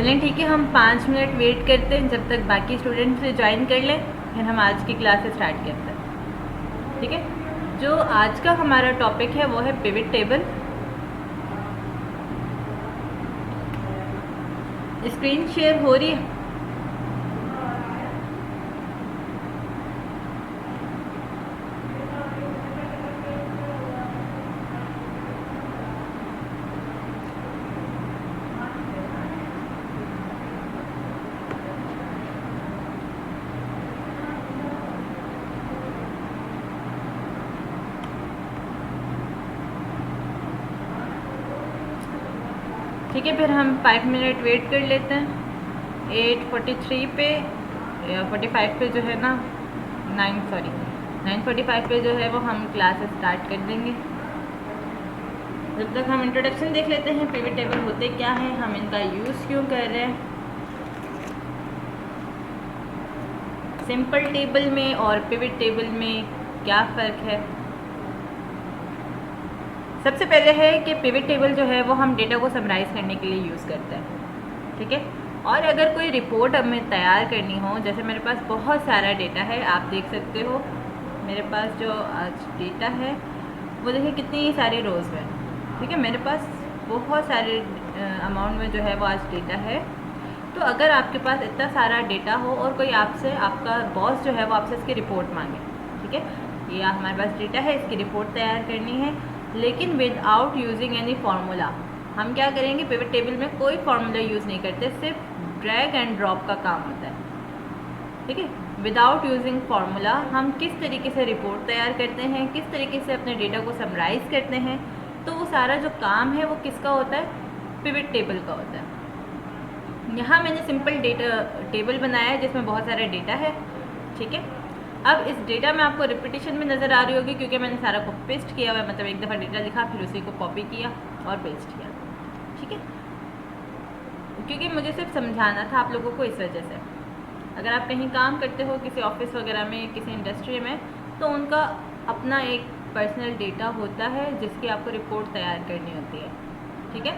चलें ठीक है, हम 5 मिनट वेट करते हैं जब तक बाकी स्टूडेंट्स ज्वाइन कर लें, फिर हम आज की क्लास स्टार्ट करते हैं। ठीक है, जो आज का हमारा टॉपिक है वो है पिवट टेबल। स्क्रीन शेयर हो रही है? ठीक है, फिर हम 5 मिनट वेट कर लेते हैं। 8:43 पे या 45 पे जो है ना 9:45 पे जो है वो हम क्लास स्टार्ट कर देंगे। जब तक हम इंट्रोडक्शन देख लेते हैं, पिवट टेबल होते क्या हैं, हम इनका यूज़ क्यों कर रहे हैं, सिंपल टेबल में और पिवट टेबल में क्या फ़र्क है। सबसे पहले है कि पिवट टेबल जो है वो हम डेटा को समराइज़ करने के लिए यूज़ करते हैं। ठीक है, और अगर कोई रिपोर्ट हमें तैयार करनी हो, जैसे मेरे पास बहुत सारा डेटा है, आप देख सकते हो मेरे पास जो आज डेटा है वो देखिए कितनी सारी रोज़ में। ठीक है, मेरे पास बहुत सारे अमाउंट में जो है वो आज डेटा है। तो अगर आपके पास इतना सारा डेटा हो और कोई आपसे, आपका बॉस जो है वो आपसे इसकी रिपोर्ट मांगे, ठीक है, ये हमारे पास डेटा है, इसकी रिपोर्ट तैयार करनी है, लेकिन विदाउट यूजिंग एनी फार्मूला। हम क्या करेंगे, पिवट टेबल में कोई फार्मूला यूज़ नहीं करते, सिर्फ ड्रैग एंड ड्रॉप का काम होता है। ठीक है, विदाउट यूजिंग फार्मूला हम किस तरीके से रिपोर्ट तैयार करते हैं, किस तरीके से अपने डेटा को समराइज़ करते हैं, तो वो सारा जो काम है वो किसका होता है, पिवट टेबल का होता है। यहाँ मैंने सिंपल डेटा टेबल बनाया है जिसमें बहुत सारा डेटा है। ठीक है, अब इस डेटा में आपको रिपीटिशन में नज़र आ रही होगी क्योंकि मैंने सारा को पेस्ट किया हुआ है, मतलब एक दफ़ा डेटा लिखा फिर उसी को कॉपी किया और पेस्ट किया। ठीक है, क्योंकि मुझे सिर्फ समझाना था आप लोगों को, इस वजह से। अगर आप कहीं काम करते हो किसी ऑफिस वगैरह में, किसी इंडस्ट्री में, तो उनका अपना एक पर्सनल डेटा होता है जिसकी आपको रिपोर्ट तैयार करनी होती है। ठीक है,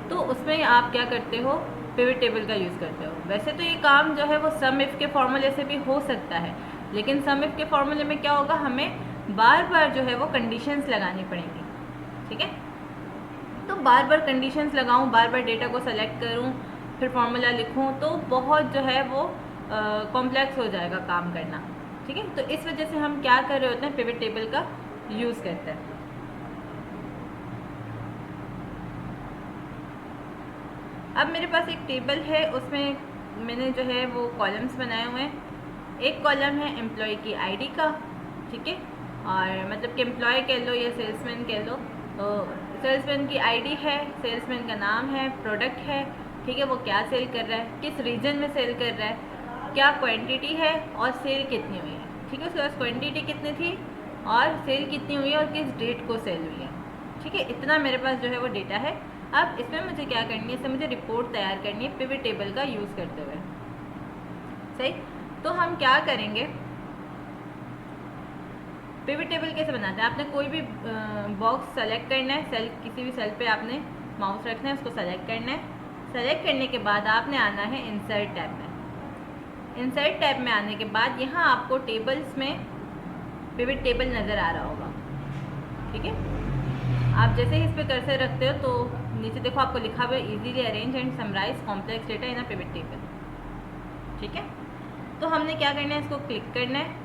तो उसमें आप क्या करते हो, पिवट टेबल का यूज़ करते हो। वैसे तो ये काम जो है वो सम इफ़ के फॉर्मूले से भी हो सकता है, लेकिन सम इफ़ के फॉर्मूले में क्या होगा, हमें बार बार जो है वो कंडीशंस लगानी पड़ेंगी। ठीक है, तो बार बार कंडीशंस लगाऊं, बार बार डेटा को सेलेक्ट करूं, फिर फार्मूला लिखूं, तो बहुत जो है वो कॉम्प्लेक्स हो जाएगा काम करना। ठीक है, तो इस वजह से हम क्या कर रहे होते हैं, पिवट टेबल का यूज़ करते हैं। अब मेरे पास एक टेबल है, उसमें मैंने जो है वो कॉलम्स बनाए हुए हैं। एक कॉलम है एम्प्लॉय की आईडी का, ठीक है, और मतलब कि एम्प्लॉय कह लो या सेल्समैन कह लो, तो सेल्समैन की आईडी है, सेल्समैन का नाम है, प्रोडक्ट है, ठीक है, वो क्या सेल कर रहा है, किस रीजन में सेल कर रहा है, क्या क्वांटिटी है और सेल कितनी हुई है। ठीक है, उसके बाद क्वांटिटी कितनी थी और सेल कितनी हुई है और किस डेट को सेल हुई है। ठीक है, इतना मेरे पास जो है वो डेटा है। अब इसमें मुझे क्या करनी है, इसमें मुझे रिपोर्ट तैयार करनी है पिवट टेबल का यूज़ करते हुए। सही, तो हम क्या करेंगे, पिवट टेबल कैसे बनाते हैं, आपने कोई भी बॉक्स सेलेक्ट करना है, सेल, किसी भी सेल पे आपने माउस रखना है, उसको सेलेक्ट करना है। सेलेक्ट करने के बाद आपने आना है इंसर्ट टैब में। इंसर्ट टैब में आने के बाद यहाँ आपको टेबल्स में पिवट टेबल नज़र आ रहा होगा। ठीक है, आप जैसे ही इस पर कर्सर रखते हो तो नीचे देखो आपको लिखा हुआ है easily arrange and summarise complex data in a pivot table. ठीक है, तो हमने क्या करना है, इसको क्लिक करना है।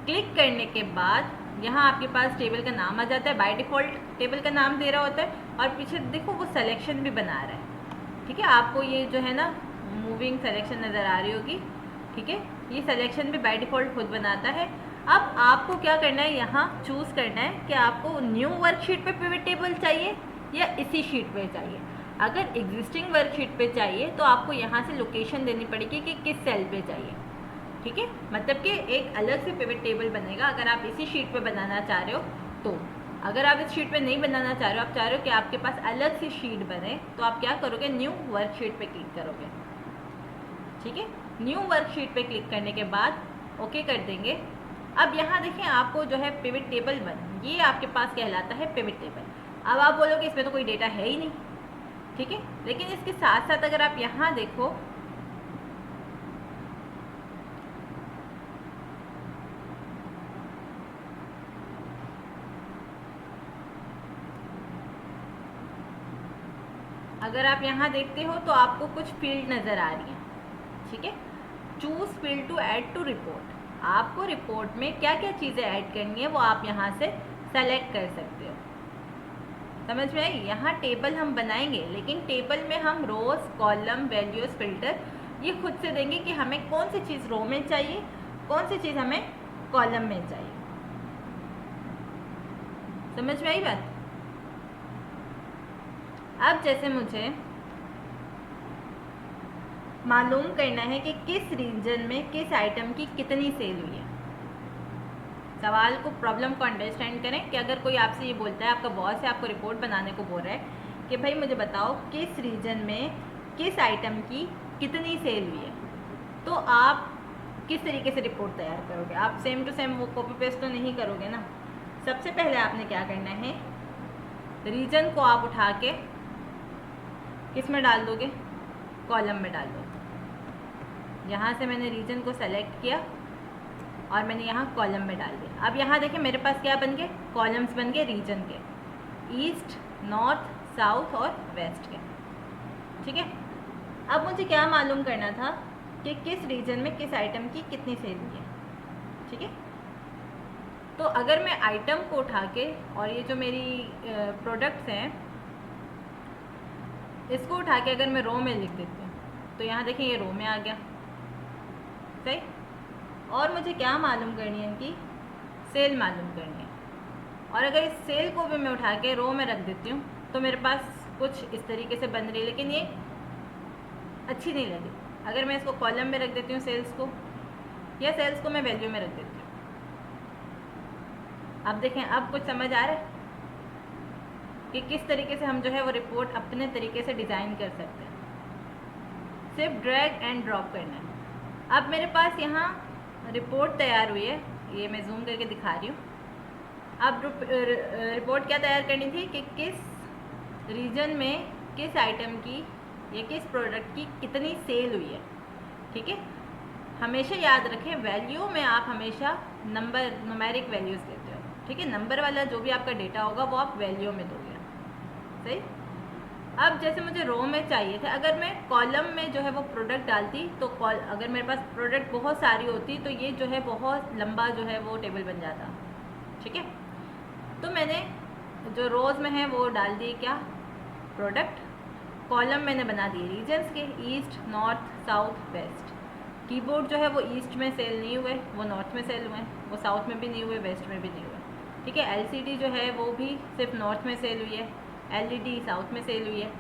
क्लिक करने के बाद यहाँ आपके पास टेबल का नाम आ जाता है, बाय डिफ़ॉल्ट टेबल का नाम दे रहा होता है, और पीछे देखो वो सिलेक्शन भी बना रहा है। ठीक है, आपको ये जो है ना मूविंग सिलेक्शन नज़र आ रही होगी। ठीक है, ये सिलेक्शन भी बाय डिफ़ॉल्ट खुद बनाता है। अब आपको क्या करना है, यहाँ चूज़ करना है कि आपको न्यू वर्कशीट पे पिवट टेबल चाहिए या इसी शीट पे चाहिए। अगर एग्जिस्टिंग वर्कशीट पे चाहिए तो आपको यहाँ से लोकेशन देनी पड़ेगी कि किस सेल पे चाहिए। ठीक है, मतलब कि एक अलग से पिवट टेबल बनेगा अगर आप इसी शीट पे बनाना चाह रहे हो तो। अगर आप इस शीट पे नहीं बनाना चाह रहे हो, आप चाह रहे हो कि आपके पास अलग सी शीट बने, तो आप क्या करोगे, न्यू वर्कशीट पे क्लिक करोगे। ठीक है, न्यू वर्कशीट पे क्लिक करने के बाद ओके कर देंगे। अब यहाँ देखें आपको जो है पिवट टेबल ये आपके पास कहलाता है पिवट टेबल। अब आप बोलोगे इसमें तो कोई डेटा है ही नहीं, ठीक है। लेकिन इसके साथ साथ अगर आप यहाँ देखो, अगर आप यहाँ देखते हो तो आपको कुछ फील्ड नज़र आ रही हैं, ठीक है। Choose field to add to report, आपको रिपोर्ट में क्या क्या चीज़ें ऐड करनी है वो आप यहाँ से सेलेक्ट कर सकते हो। समझ में आई? यहाँ टेबल हम बनाएंगे, लेकिन टेबल में हम रोज, कॉलम, वैल्यूज, फिल्टर ये खुद से देंगे कि हमें कौन सी चीज़ रो में चाहिए, कौन सी चीज़ हमें कॉलम में चाहिए। समझ में आई बात? अब जैसे मुझे मालूम करना है कि किस रीजन में किस आइटम की कितनी सेल हुई है। सवाल को, प्रॉब्लम को अंडरस्टैंड करें कि अगर कोई आपसे ये बोलता है, आपका बॉस है, आपको रिपोर्ट बनाने को बोल रहा है कि भाई मुझे बताओ किस रीजन में किस आइटम की कितनी सेल हुई है, तो आप किस तरीके से रिपोर्ट तैयार करोगे? आप सेम टू सेम वो कॉपी पेस्ट तो नहीं करोगे ना। सबसे पहले आपने क्या करना है, रीजन को आप उठा के किस में डाल दोगे? कॉलम में डाल दोगे। यहाँ से मैंने रीजन को सेलेक्ट किया और मैंने यहाँ कॉलम में डाल दिया। अब यहाँ देखें मेरे पास क्या बन गए? कॉलम्स बन गए रीजन के, ईस्ट, नॉर्थ, साउथ और वेस्ट के, ठीक है। अब मुझे क्या मालूम करना था कि किस रीजन में किस आइटम की कितनी सेल हुई है, ठीक है। तो अगर मैं आइटम को उठा के, और ये जो मेरी प्रोडक्ट्स हैं इसको उठा के अगर मैं रो में लिख देती हूँ तो यहाँ देखें ये रो में आ गया, सही। और मुझे क्या मालूम करनी है? इनकी सेल मालूम करनी है। और अगर इस सेल को भी मैं उठा के रो में रख देती हूँ तो मेरे पास कुछ इस तरीके से बन रही है, लेकिन ये अच्छी नहीं लगी। अगर मैं इसको कॉलम में रख देती हूँ सेल्स को, या सेल्स को मैं वैल्यू में रख देती हूँ, अब देखें अब कुछ समझ आ रहा है कि किस तरीके से हम जो है वो रिपोर्ट अपने तरीके से डिज़ाइन कर सकते हैं। सिर्फ ड्रैग एंड ड्रॉप करना है। अब मेरे पास यहाँ रिपोर्ट तैयार हुई है, ये मैं जूम करके दिखा रही हूँ। अब रिपोर्ट क्या तैयार करनी थी कि किस रीजन में किस आइटम की या किस प्रोडक्ट की कितनी सेल हुई है, ठीक है। हमेशा याद रखें वैल्यू में आप हमेशा नंबर, न्यूमेरिक वैल्यूज़ देते हो, ठीक है। नंबर वाला जो भी आपका डेटा होगा वो आप वैल्यू में दोगे, सही। अब जैसे मुझे रो में चाहिए था, अगर मैं कॉलम में जो है वो प्रोडक्ट डालती तो अगर मेरे पास प्रोडक्ट बहुत सारी होती तो ये जो है बहुत लंबा जो है वो टेबल बन जाता, ठीक है। तो मैंने जो रोज़ में है वो डाल दिए क्या? प्रोडक्ट। कॉलम मैंने बना दिए रीजन्स के, east, north, south, west. Keyboard जो है वो ईस्ट में सेल नहीं हुए, वो नॉर्थ में सेल हुए, वो साउथ में भी नहीं हुए, वेस्ट में भी नहीं हुए, ठीक है। एलसीडी जो है वो भी सिर्फ नॉर्थ में सेल हुई है, एलईडी साउथ में सेल हुई है,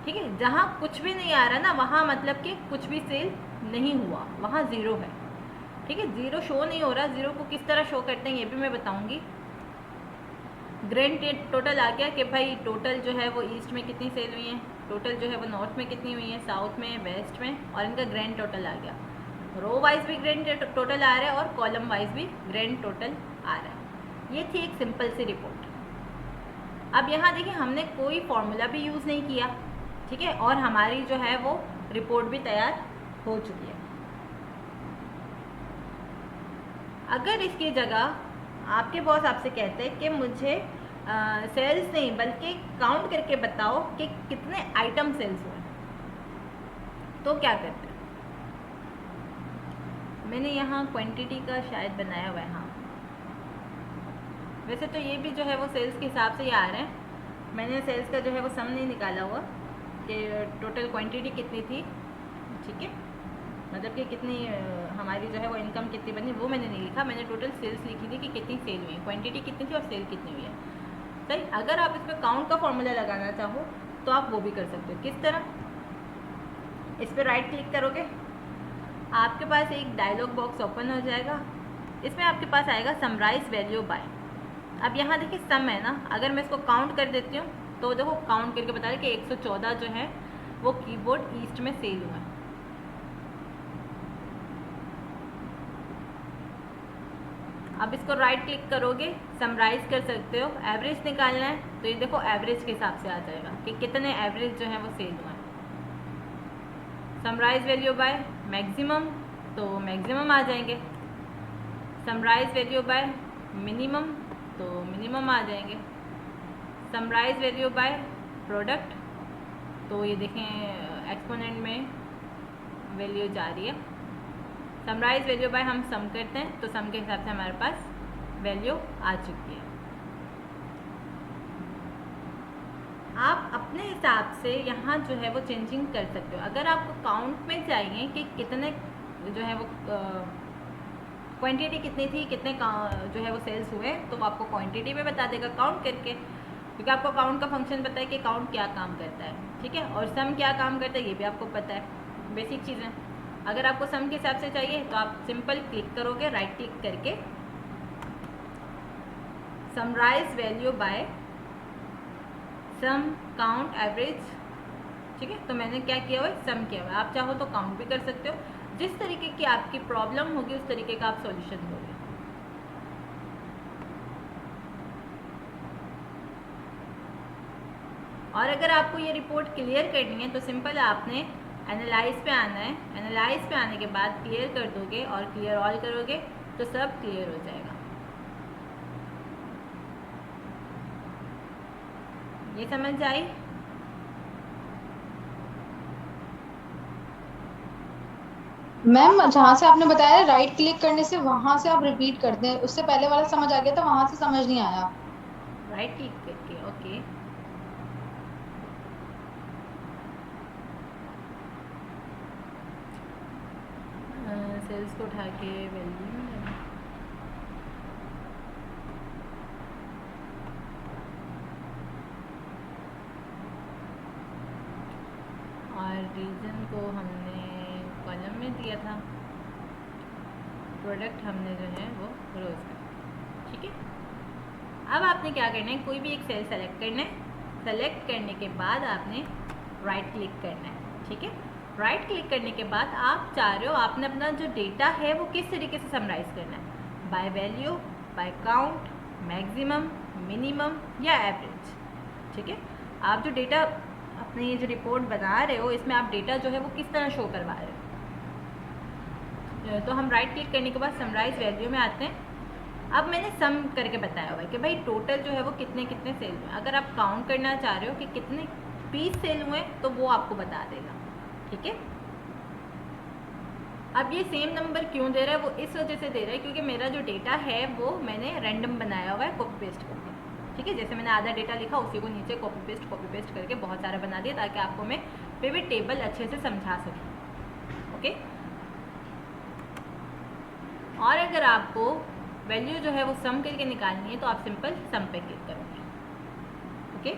ठीक है। जहाँ कुछ भी नहीं आ रहा ना, वहाँ मतलब कि कुछ भी सेल नहीं हुआ, वहाँ ज़ीरो है, ठीक है। ज़ीरो शो नहीं हो रहा। ज़ीरो को किस तरह शो करते हैं ये भी मैं बताऊँगी। ग्रैंड टोटल आ गया कि भाई टोटल जो है वो ईस्ट में कितनी सेल हुई है, टोटल जो है वो नॉर्थ में कितनी हुई है, साउथ में, वेस्ट में, और इनका ग्रैंड टोटल आ गया। रो वाइज भी ग्रैंड टोटल आ रहा है और कॉलम वाइज भी ग्रैंड टोटल आ रहा है। ये थी एक सिंपल सी रिपोर्ट। अब यहाँ देखिए हमने कोई फॉर्मूला भी यूज़ नहीं किया, ठीक है, और हमारी जो है वो रिपोर्ट भी तैयार हो चुकी है। अगर इसकी जगह आपके बॉस आपसे कहते हैं कि मुझे सेल्स नहीं बल्कि काउंट करके बताओ कि कितने आइटम सेल्स हुए, तो क्या करते हैं? मैंने यहाँ क्वांटिटी का शायद बनाया हुआ है, हाँ। वैसे तो ये भी जो है वो सेल्स के हिसाब से ही आ रहे हैं। मैंने सेल्स का जो है वो सम नहीं निकाला हुआ कि टोटल क्वांटिटी कितनी थी, ठीक है, मतलब कि कितनी हमारी जो है वो इनकम कितनी बनी वो मैंने नहीं लिखा। मैंने टोटल सेल्स लिखी थी कि कितनी सेल हुई है, क्वांटिटी कितनी थी और सेल कितनी हुई है, सही। अगर आप इसमें काउंट का फॉर्मूला लगाना चाहो तो आप वो भी कर सकते हो। किस तरह? इस पर राइट क्लिक करोगे, आपके पास एक डायलॉग बॉक्स ओपन हो जाएगा। इसमें आपके पास आएगा समराइज वैल्यू बाय। अब यहाँ देखिए सम है ना, अगर मैं इसको काउंट कर देती हूँ तो देखो काउंट करके बता रहे कि 114 जो है वो कीबोर्ड ईस्ट में सेल हुआ है। अब इसको राइट क्लिक करोगे, समराइज कर सकते हो। एवरेज निकालना है तो ये देखो एवरेज के हिसाब से आ जाएगा कि कितने एवरेज जो है वो सेल हुए हैं। समराइज वैल्यू बाय मैक्सिमम, तो मैक्सिमम आ जाएंगे। समराइज वैल्यू बाय मिनिमम, तो मिनिमम आ जाएंगे। समराइज वैल्यू बाय प्रोडक्ट, तो ये देखें एक्सपोनेंट में वैल्यू जा रही है। समराइज वैल्यू बाय हम सम करते हैं तो सम के हिसाब से हमारे पास वैल्यू आ चुकी है। आप अपने हिसाब से यहाँ जो है वो चेंजिंग कर सकते हो। अगर आपको काउंट में चाहिए कि कितने जो है वो क्वांटिटी कितनी थी, कितने जो है वो सेल्स हुए, तो वो आपको क्वांटिटी में बता देगा काउंट करके, क्योंकि आपको काउंट का फंक्शन पता है कि काउंट क्या काम करता है, ठीक है। और सम क्या काम करता है ये भी आपको पता है, बेसिक चीज़ें। अगर आपको सम के हिसाब से चाहिए तो आप सिंपल क्लिक करोगे, राइट क्लिक करके summarise value by sum count average, ठीक है। तो मैंने क्या किया हुआ है, सम किया हुआ है। आप चाहो तो काउंट भी कर सकते हो, जिस तरीके की आपकी प्रॉब्लम होगी उस तरीके का आप सॉल्यूशन दोगे। और अगर आपको ये रिपोर्ट क्लियर करनी है तो सिंपल आपने एनालाइज पे आना है। एनालाइज पे आने के बाद क्लियर कर दोगे और क्लियर ऑल करोगे तो सब क्लियर हो जाएगा। ये समझ आई? मैम जहाँ से आपने बताया राइट क्लिक करने से वहां से आप रिपीट करते हैं, उससे पहले वाला समझ आ गया था, वहां से समझ नहीं आया। राइट क्लिक करके, ओके। सेल्स को उठा के वैल्यू में लेना। और रीजन को हमने कॉलम में दिया था, प्रोडक्ट हमने जो है वो रोज का, ठीक है। अब आपने क्या करना है, कोई भी एक सेल सेलेक्ट करना है। सेलेक्ट करने के बाद आपने राइट क्लिक करना है, ठीक है। राइट क्लिक करने के बाद आप चाह रहे हो आपने अपना जो डेटा है वो किस तरीके से समराइज करना है, by value, by count, maximum, minimum या एवरेज, ठीक है। आप जो डेटा अपनी ये जो रिपोर्ट बना रहे हो इसमें आप डेटा जो है वो किस तरह शो करवा रहे हो। तो हम राइट क्लिक करने के बाद समराइज वैल्यू में आते हैं। अब मैंने सम करके बताया हुआ है कि भाई टोटल जो है वो कितने कितने सेल हुए। अगर आप काउंट करना चाह रहे हो कि कितने पीस सेल हुए तो वो आपको बता देगा, ठीक है। अब ये सेम नंबर क्यों दे रहा है, वो इस वजह से दे रहा है क्योंकि मेरा जो डेटा है वो मैंने रैंडम बनाया हुआ है कॉपी पेस्ट करके, ठीक है। जैसे मैंने आधा डेटा लिखा उसी को नीचे कॉपी पेस्ट करके बहुत सारा बना दिया ताकि आपको मैं पिवट टेबल अच्छे से समझा सकूँ, ओके। और अगर आपको वैल्यू जो है वो सम करके निकालनी है तो आप सिंपल सम पे क्लिक करोगे, ओके।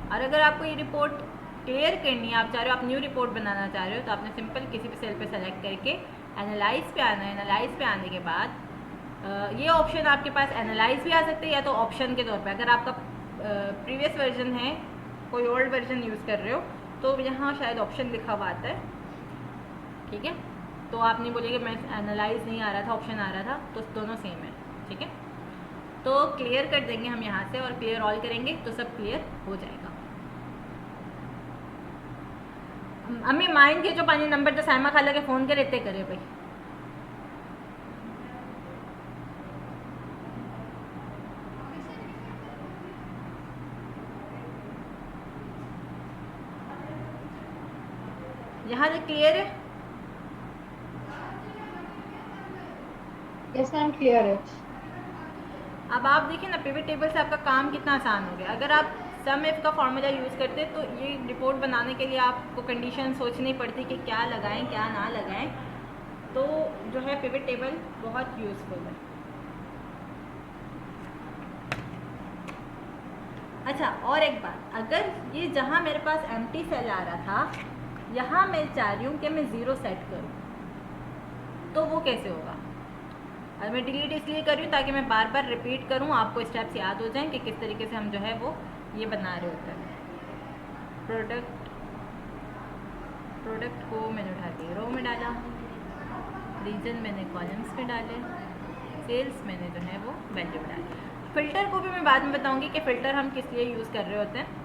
और अगर आपको ये रिपोर्ट क्लियर करनी है, आप चाह रहे हो आप न्यू रिपोर्ट बनाना चाह रहे हो, तो आपने सिंपल किसी भी सेल पे सेलेक्ट करके एनालाइज पे आना है। एनालाइज पे आने के बाद ये ऑप्शन आपके पास एनालाइज भी आ सकते हैं या तो ऑप्शन के तौर पे। अगर आपका प्रीवियस वर्जन है, कोई ओल्ड वर्जन यूज़ कर रहे हो तो यहाँ शायद ऑप्शन लिखा हुआ आता है, ठीक है। तो आप नहीं बोलिए कि मैं एनालाइज नहीं आ रहा था, ऑप्शन आ रहा था, तो दोनों सेम है, ठीक है। तो क्लियर कर देंगे हम यहाँ से और क्लियर ऑल करेंगे तो सब क्लियर हो जाएगा। अम्मी माइन के जो पानी नंबर तो साइमा खाला के फ़ोन करे इतने करे भाई। यहाँ तक क्लियर है? यस मैम क्लियर है। अब आप देखिए ना पिवट टेबल से आपका काम कितना आसान हो गया। अगर आप सम इफ का फॉर्मूला यूज़ करते तो ये रिपोर्ट बनाने के लिए आपको कंडीशन सोचनी पड़ती कि क्या लगाएं क्या ना लगाएं। तो जो है पिवट टेबल बहुत यूज़फुल है। अच्छा, और एक बात, अगर ये जहाँ मेरे पास एम्प्टी सेल आ रहा था यहाँ मैं चाह रही हूँ कि मैं ज़ीरो सेट करूँ, तो वो कैसे होगा। और मैं डिलीट इसलिए कर रही हूँ ताकि मैं बार बार रिपीट करूँ, आपको स्टेप्स याद हो जाएं कि किस तरीके से हम जो है वो ये बना रहे होते हैं। प्रोडक्ट को मैंने उठा के रो में डाला, रीजन मैंने कॉलम्स में डाले, सेल्स मैंने जो है वो वैल्यू बनाई। फ़िल्टर को भी मैं बाद में बताऊंगी कि फ़िल्टर हम किस लिए यूज़ कर रहे होते हैं।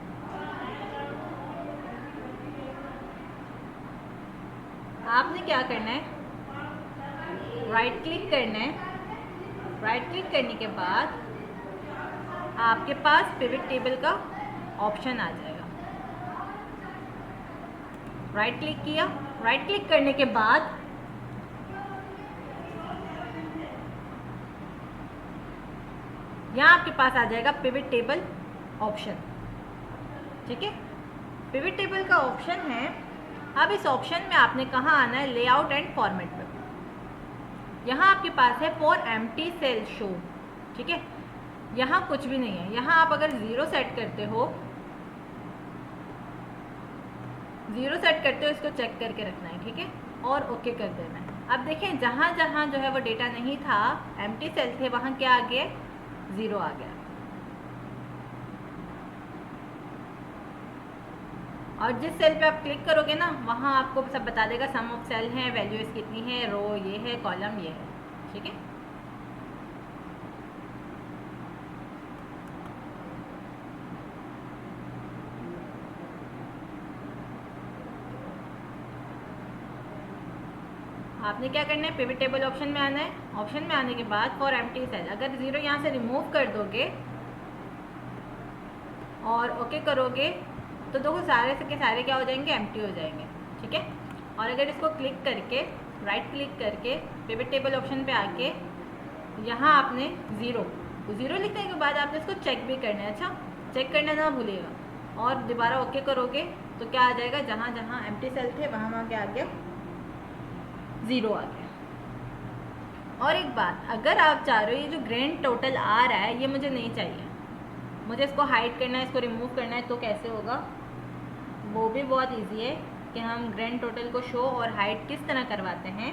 आपने क्या करना है, राइट क्लिक करना है। राइट क्लिक करने के बाद आपके पास पिवट टेबल का ऑप्शन आ जाएगा। राइट क्लिक किया, राइट क्लिक करने के बाद यहाँ आपके पास आ जाएगा पिवट टेबल ऑप्शन। ठीक है, पिवट टेबल का ऑप्शन है। अब इस ऑप्शन में आपने कहाँ आना है, लेआउट एंड फॉर्मेट पर। यहाँ आपके पास है फॉर एम्प्टी सेल शो। ठीक है, यहाँ कुछ भी नहीं है। यहाँ आप अगर 0 सेट करते हो, 0 सेट करते हो, इसको चेक करके रखना है। ठीक है, और ओके कर देना है। अब देखें, जहाँ जहाँ जो है वो डेटा नहीं था, एम्प्टी सेल थे, वहाँ क्या आ गया, 0 आ गया। और जिस सेल पे आप क्लिक करोगे ना, वहाँ आपको सब बता देगा, सम ऑफ सेल है, वैल्यूज कितनी है, रो ये है, कॉलम ये है। ठीक है, आपने क्या करना है, पिवट टेबल ऑप्शन में आना है। ऑप्शन में आने के बाद फॉर एम्प्टी सेल, अगर 0 यहाँ से रिमूव कर दोगे और ओके करोगे तो देखो सारे के सारे क्या हो जाएंगे, एम्प्टी हो जाएंगे। ठीक है, और अगर इसको क्लिक करके, राइट क्लिक करके पिवट टेबल ऑप्शन पे आके यहाँ आपने 0 लिखने के बाद आपने इसको चेक भी करना है। अच्छा, चेक करना ना भूलिएगा। और दोबारा ओके करोगे तो क्या आ जाएगा, जहाँ जहाँ एम्प्टी सेल थे वहाँ वहाँ क्या आ गया, 0 आ गया। और एक बात, अगर आप चाह रहे हो ये जो ग्रैंड टोटल आ रहा है ये मुझे नहीं चाहिए, मुझे इसको हाइड करना है, इसको रिमूव करना है, तो कैसे होगा, वो भी बहुत इजी है कि हम ग्रैंड टोटल को शो और हाइड किस तरह करवाते हैं।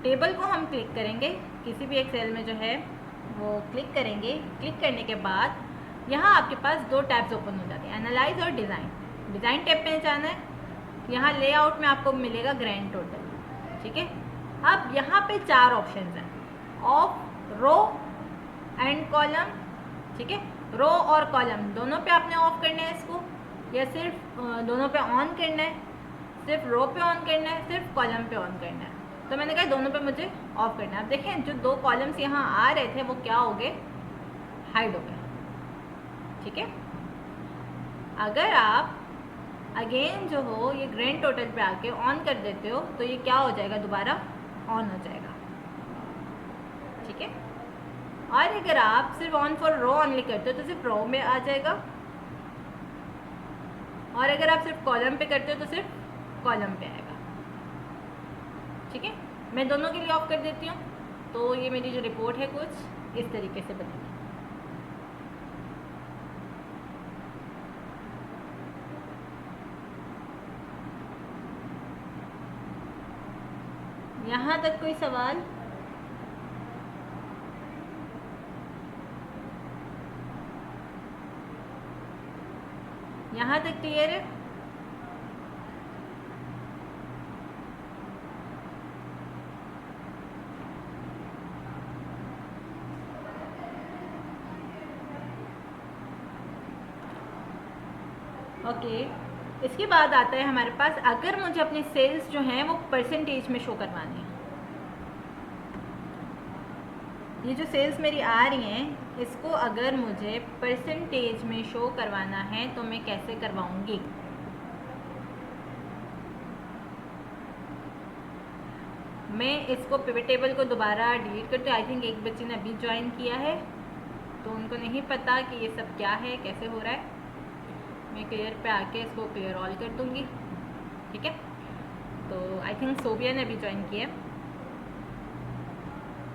टेबल को हम क्लिक करेंगे, किसी भी एक सेल में जो है वो क्लिक करेंगे। क्लिक करने के बाद यहाँ आपके पास 2 टैब्स ओपन हो जाते हैं, एनालाइज और डिज़ाइन। डिज़ाइन टैब पे जाना है, यहाँ लेआउट में आपको मिलेगा ग्रैंड टोटल। ठीक है, अब यहाँ पे 4 ऑप्शन हैं, ऑफ, रो एंड कॉलम। ठीक है, रो और कॉलम दोनों पे आपने ऑफ करना है इसको, या सिर्फ दोनों पे ऑन करना है, सिर्फ रो पे ऑन करना है, सिर्फ कॉलम पे ऑन करना है। तो मैंने कहा दोनों पे मुझे ऑफ करना है। अब देखें, जो 2 कॉलम्स यहाँ आ रहे थे वो क्या हो गए, हाइड हो गए। ठीक है, अगर आप अगेन जो हो ये ग्रैंड टोटल पे आके ऑन कर देते हो तो ये क्या हो जाएगा, दोबारा ऑन हो जाएगा। ठीक है, और अगर आप सिर्फ ऑन फॉर रो ऑनली करते हो तो सिर्फ रो में आ जाएगा, और अगर आप सिर्फ कॉलम पे करते हो तो सिर्फ कॉलम पे आएगा। ठीक है, मैं दोनों के लिए ऑफ कर देती हूँ, तो ये मेरी जो रिपोर्ट है कुछ इस तरीके से बनेगी। यहाँ तक कोई सवाल? यहाँ तक क्लियर है? ओके, इसके बाद आता है हमारे पास, अगर मुझे अपनी सेल्स जो हैं वो परसेंटेज में शो करवानी है। ये जो सेल्स मेरी आ रही हैं इसको अगर मुझे परसेंटेज में शो करवाना है तो मैं कैसे करवाऊंगी? मैं इसको पिवट टेबल को दोबारा डिलीट करती हूँ। आई थिंक एक बच्चे ने अभी ज्वाइन किया है तो उनको नहीं पता कि ये सब क्या है, कैसे हो रहा है। मैं क्लियर पे आके इसको क्लियर ऑल कर दूँगी। ठीक है, तो आई थिंक सोबिया ने अभी ज्वाइन किया।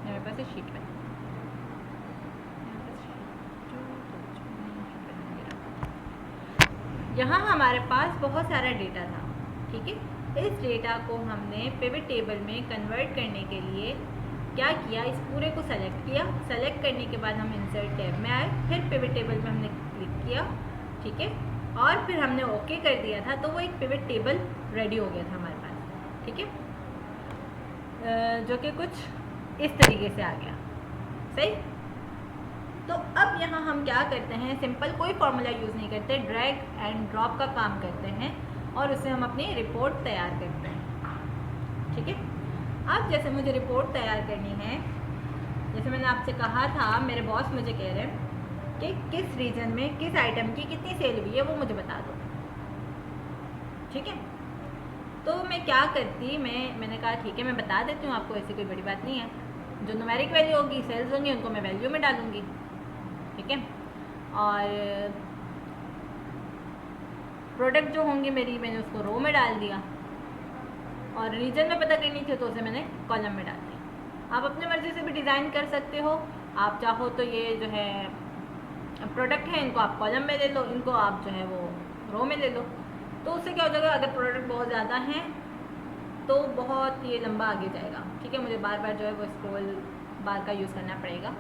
मेरे पास शीट है, यहाँ हमारे पास बहुत सारा डेटा था। ठीक है, इस डेटा को हमने पिवट टेबल में कन्वर्ट करने के लिए क्या किया, इस पूरे को सेलेक्ट किया। सेलेक्ट करने के बाद हम इंसर्ट टैब में आए, फिर पिवट टेबल में हमने क्लिक किया। ठीक है, और फिर हमने ओके कर दिया था, तो वो एक पिवट टेबल रेडी हो गया था हमारे पास। ठीक है, जो कि कुछ इस तरीके से आ गया। सही। तो अब यहाँ हम क्या करते हैं, सिंपल कोई फॉर्मूला यूज़ नहीं करते, ड्रैग एंड ड्रॉप का काम करते हैं और उससे हम अपनी रिपोर्ट तैयार करते हैं। ठीक है। अब जैसे मुझे रिपोर्ट तैयार करनी है, जैसे मैंने आपसे कहा था, मेरे बॉस मुझे कह रहे हैं कि किस रीजन में किस आइटम की कितनी सेल हुई है वो मुझे बता दो। ठीक है। तो मैं क्या करती, मैंने कहा ठीक है मैं बता देती हूँ आपको, ऐसी कोई बड़ी बात नहीं है। जो न्यूमेरिक वैल्यू होगी, सेल्स होंगी, उनको मैं वैल्यू में डालूँगी। ठीक है। और प्रोडक्ट जो होंगी मेरी, मैंने उसको रो में डाल दिया, और रीजन में पता करनी थी तो उसे मैंने कॉलम में डाल दिया। आप अपने मर्ज़ी से भी डिज़ाइन कर सकते हो। आप चाहो तो ये जो है प्रोडक्ट है, इनको आप कॉलम में ले लो, इनको आप जो है वो रो में ले लो। तो उससे क्या हो जाएगा, अगर प्रोडक्ट बहुत ज़्यादा हैं तो बहुत ये लंबा आगे जाएगा। ठीक है। मुझे बार बार जो है वो स्क्रॉल बार का यूज़ करना पड़ेगा,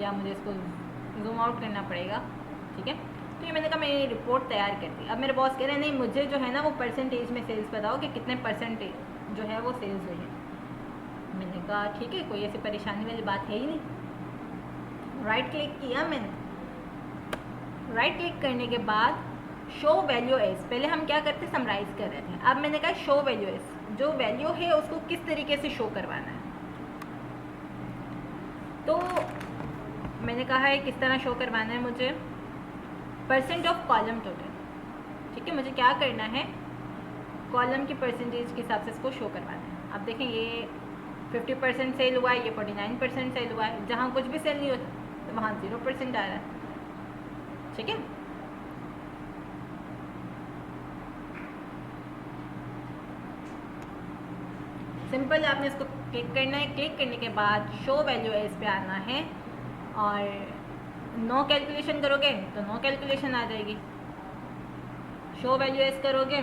या मुझे इसको जूम आउट करना पड़ेगा। ठीक है। तो ये मैंने कहा मैं रिपोर्ट तैयार कर दी। अब मेरे बॉस कह रहे हैं नहीं, मुझे जो है ना वो परसेंटेज में सेल्स बताओ कि कितने परसेंटेज जो है वो सेल्स हुई है। मैंने कहा ठीक है, कोई ऐसी परेशानी वाली बात है ही नहीं। राइट क्लिक किया मैंने। राइट क्लिक करने के बाद शो वैल्यू एज, पहले हम क्या करते समराइज कर रहे थे, अब मैंने कहा शो वैल्यू एज, जो वैल्यू है उसको किस तरीके से शो करवाना है। तो मैंने कहा है किस तरह शो करवाना है मुझे, परसेंट ऑफ कॉलम टोटल। ठीक है। मुझे क्या करना है, कॉलम की परसेंटेज के हिसाब से इसको शो करवाना है। अब देखें ये 50% सेल हुआ है, ये 49% सेल हुआ है। जहाँ कुछ भी सेल नहीं होता तो वहाँ 0% आ रहा है। ठीक है। सिंपल आपने इसको क्लिक करना है। क्लिक करने के बाद शो वैल्यू एज पे आना है, और नो कैलकुलेशन करोगे तो नो कैलकुलेशन आ जाएगी। शो वैल्यू एज करोगे,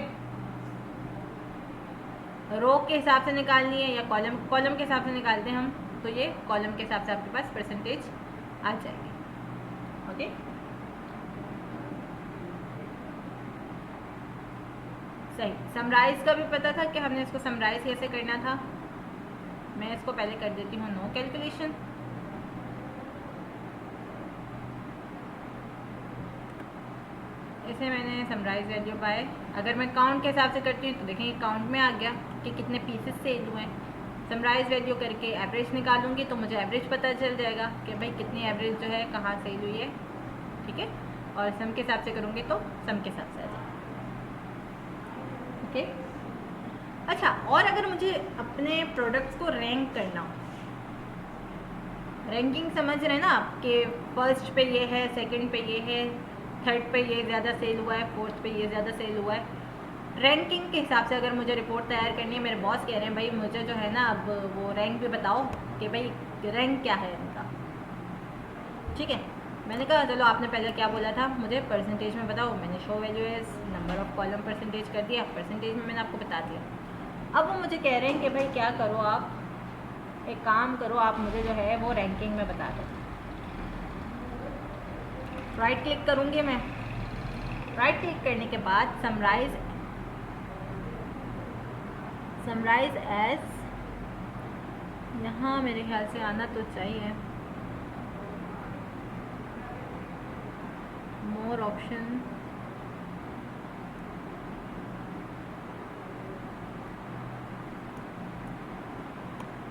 रो के हिसाब से निकालनी है या कॉलम के हिसाब से निकालते हैं हम, तो ये कॉलम के हिसाब से आपके पास परसेंटेज आ जाएगी। ओके। सही। समराइज का भी पता था कि हमने इसको समराइज कैसे करना था। मैं इसको पहले कर देती हूँ नो कैलकुलेशन। इसे मैंने समराइज वैल्यू पाए। अगर मैं काउंट के हिसाब से करती हूँ तो देखेंगे काउंट में आ गया कि कितने पीसेस सेल हुए हैं। समराइज वैल्यू करके एवरेज निकालूंगी तो मुझे एवरेज पता चल जाएगा कि भाई कितनी एवरेज जो है कहाँ सेल हुई है। ठीक है। और सम के हिसाब से करूँगी तो सम के हिसाब से आ जाएगा। ओके। अच्छा, और अगर मुझे अपने प्रोडक्ट्स को रैंक करना हो, रैंकिंग समझ रहे हैं ना आप, कि फर्स्ट पे ये है, सेकंड पे ये है, थर्ड पे ये ज़्यादा सेल हुआ है, फोर्थ पे ये ज़्यादा सेल हुआ है। रैंकिंग के हिसाब से अगर मुझे रिपोर्ट तैयार करनी है, मेरे बॉस कह रहे हैं भाई मुझे जो है ना अब वो रैंक भी बताओ कि भाई रैंक क्या है इनका। ठीक है। मैंने कहा चलो आपने पहले क्या बोला था, मुझे परसेंटेज में बताओ। मैंने show value as number of column percentage कर दिया, परसेंटेज में मैंने आपको बता दिया। अब वो मुझे कह रहे हैं कि भाई क्या करो, आप एक काम करो, आप मुझे जो है वो रैंकिंग में बता दो। राइट क्लिक करूँगी मैं। राइट क्लिक करने के बाद समराइज एज, यहाँ मेरे ख्याल से आना तो चाहिए मोर ऑप्शन।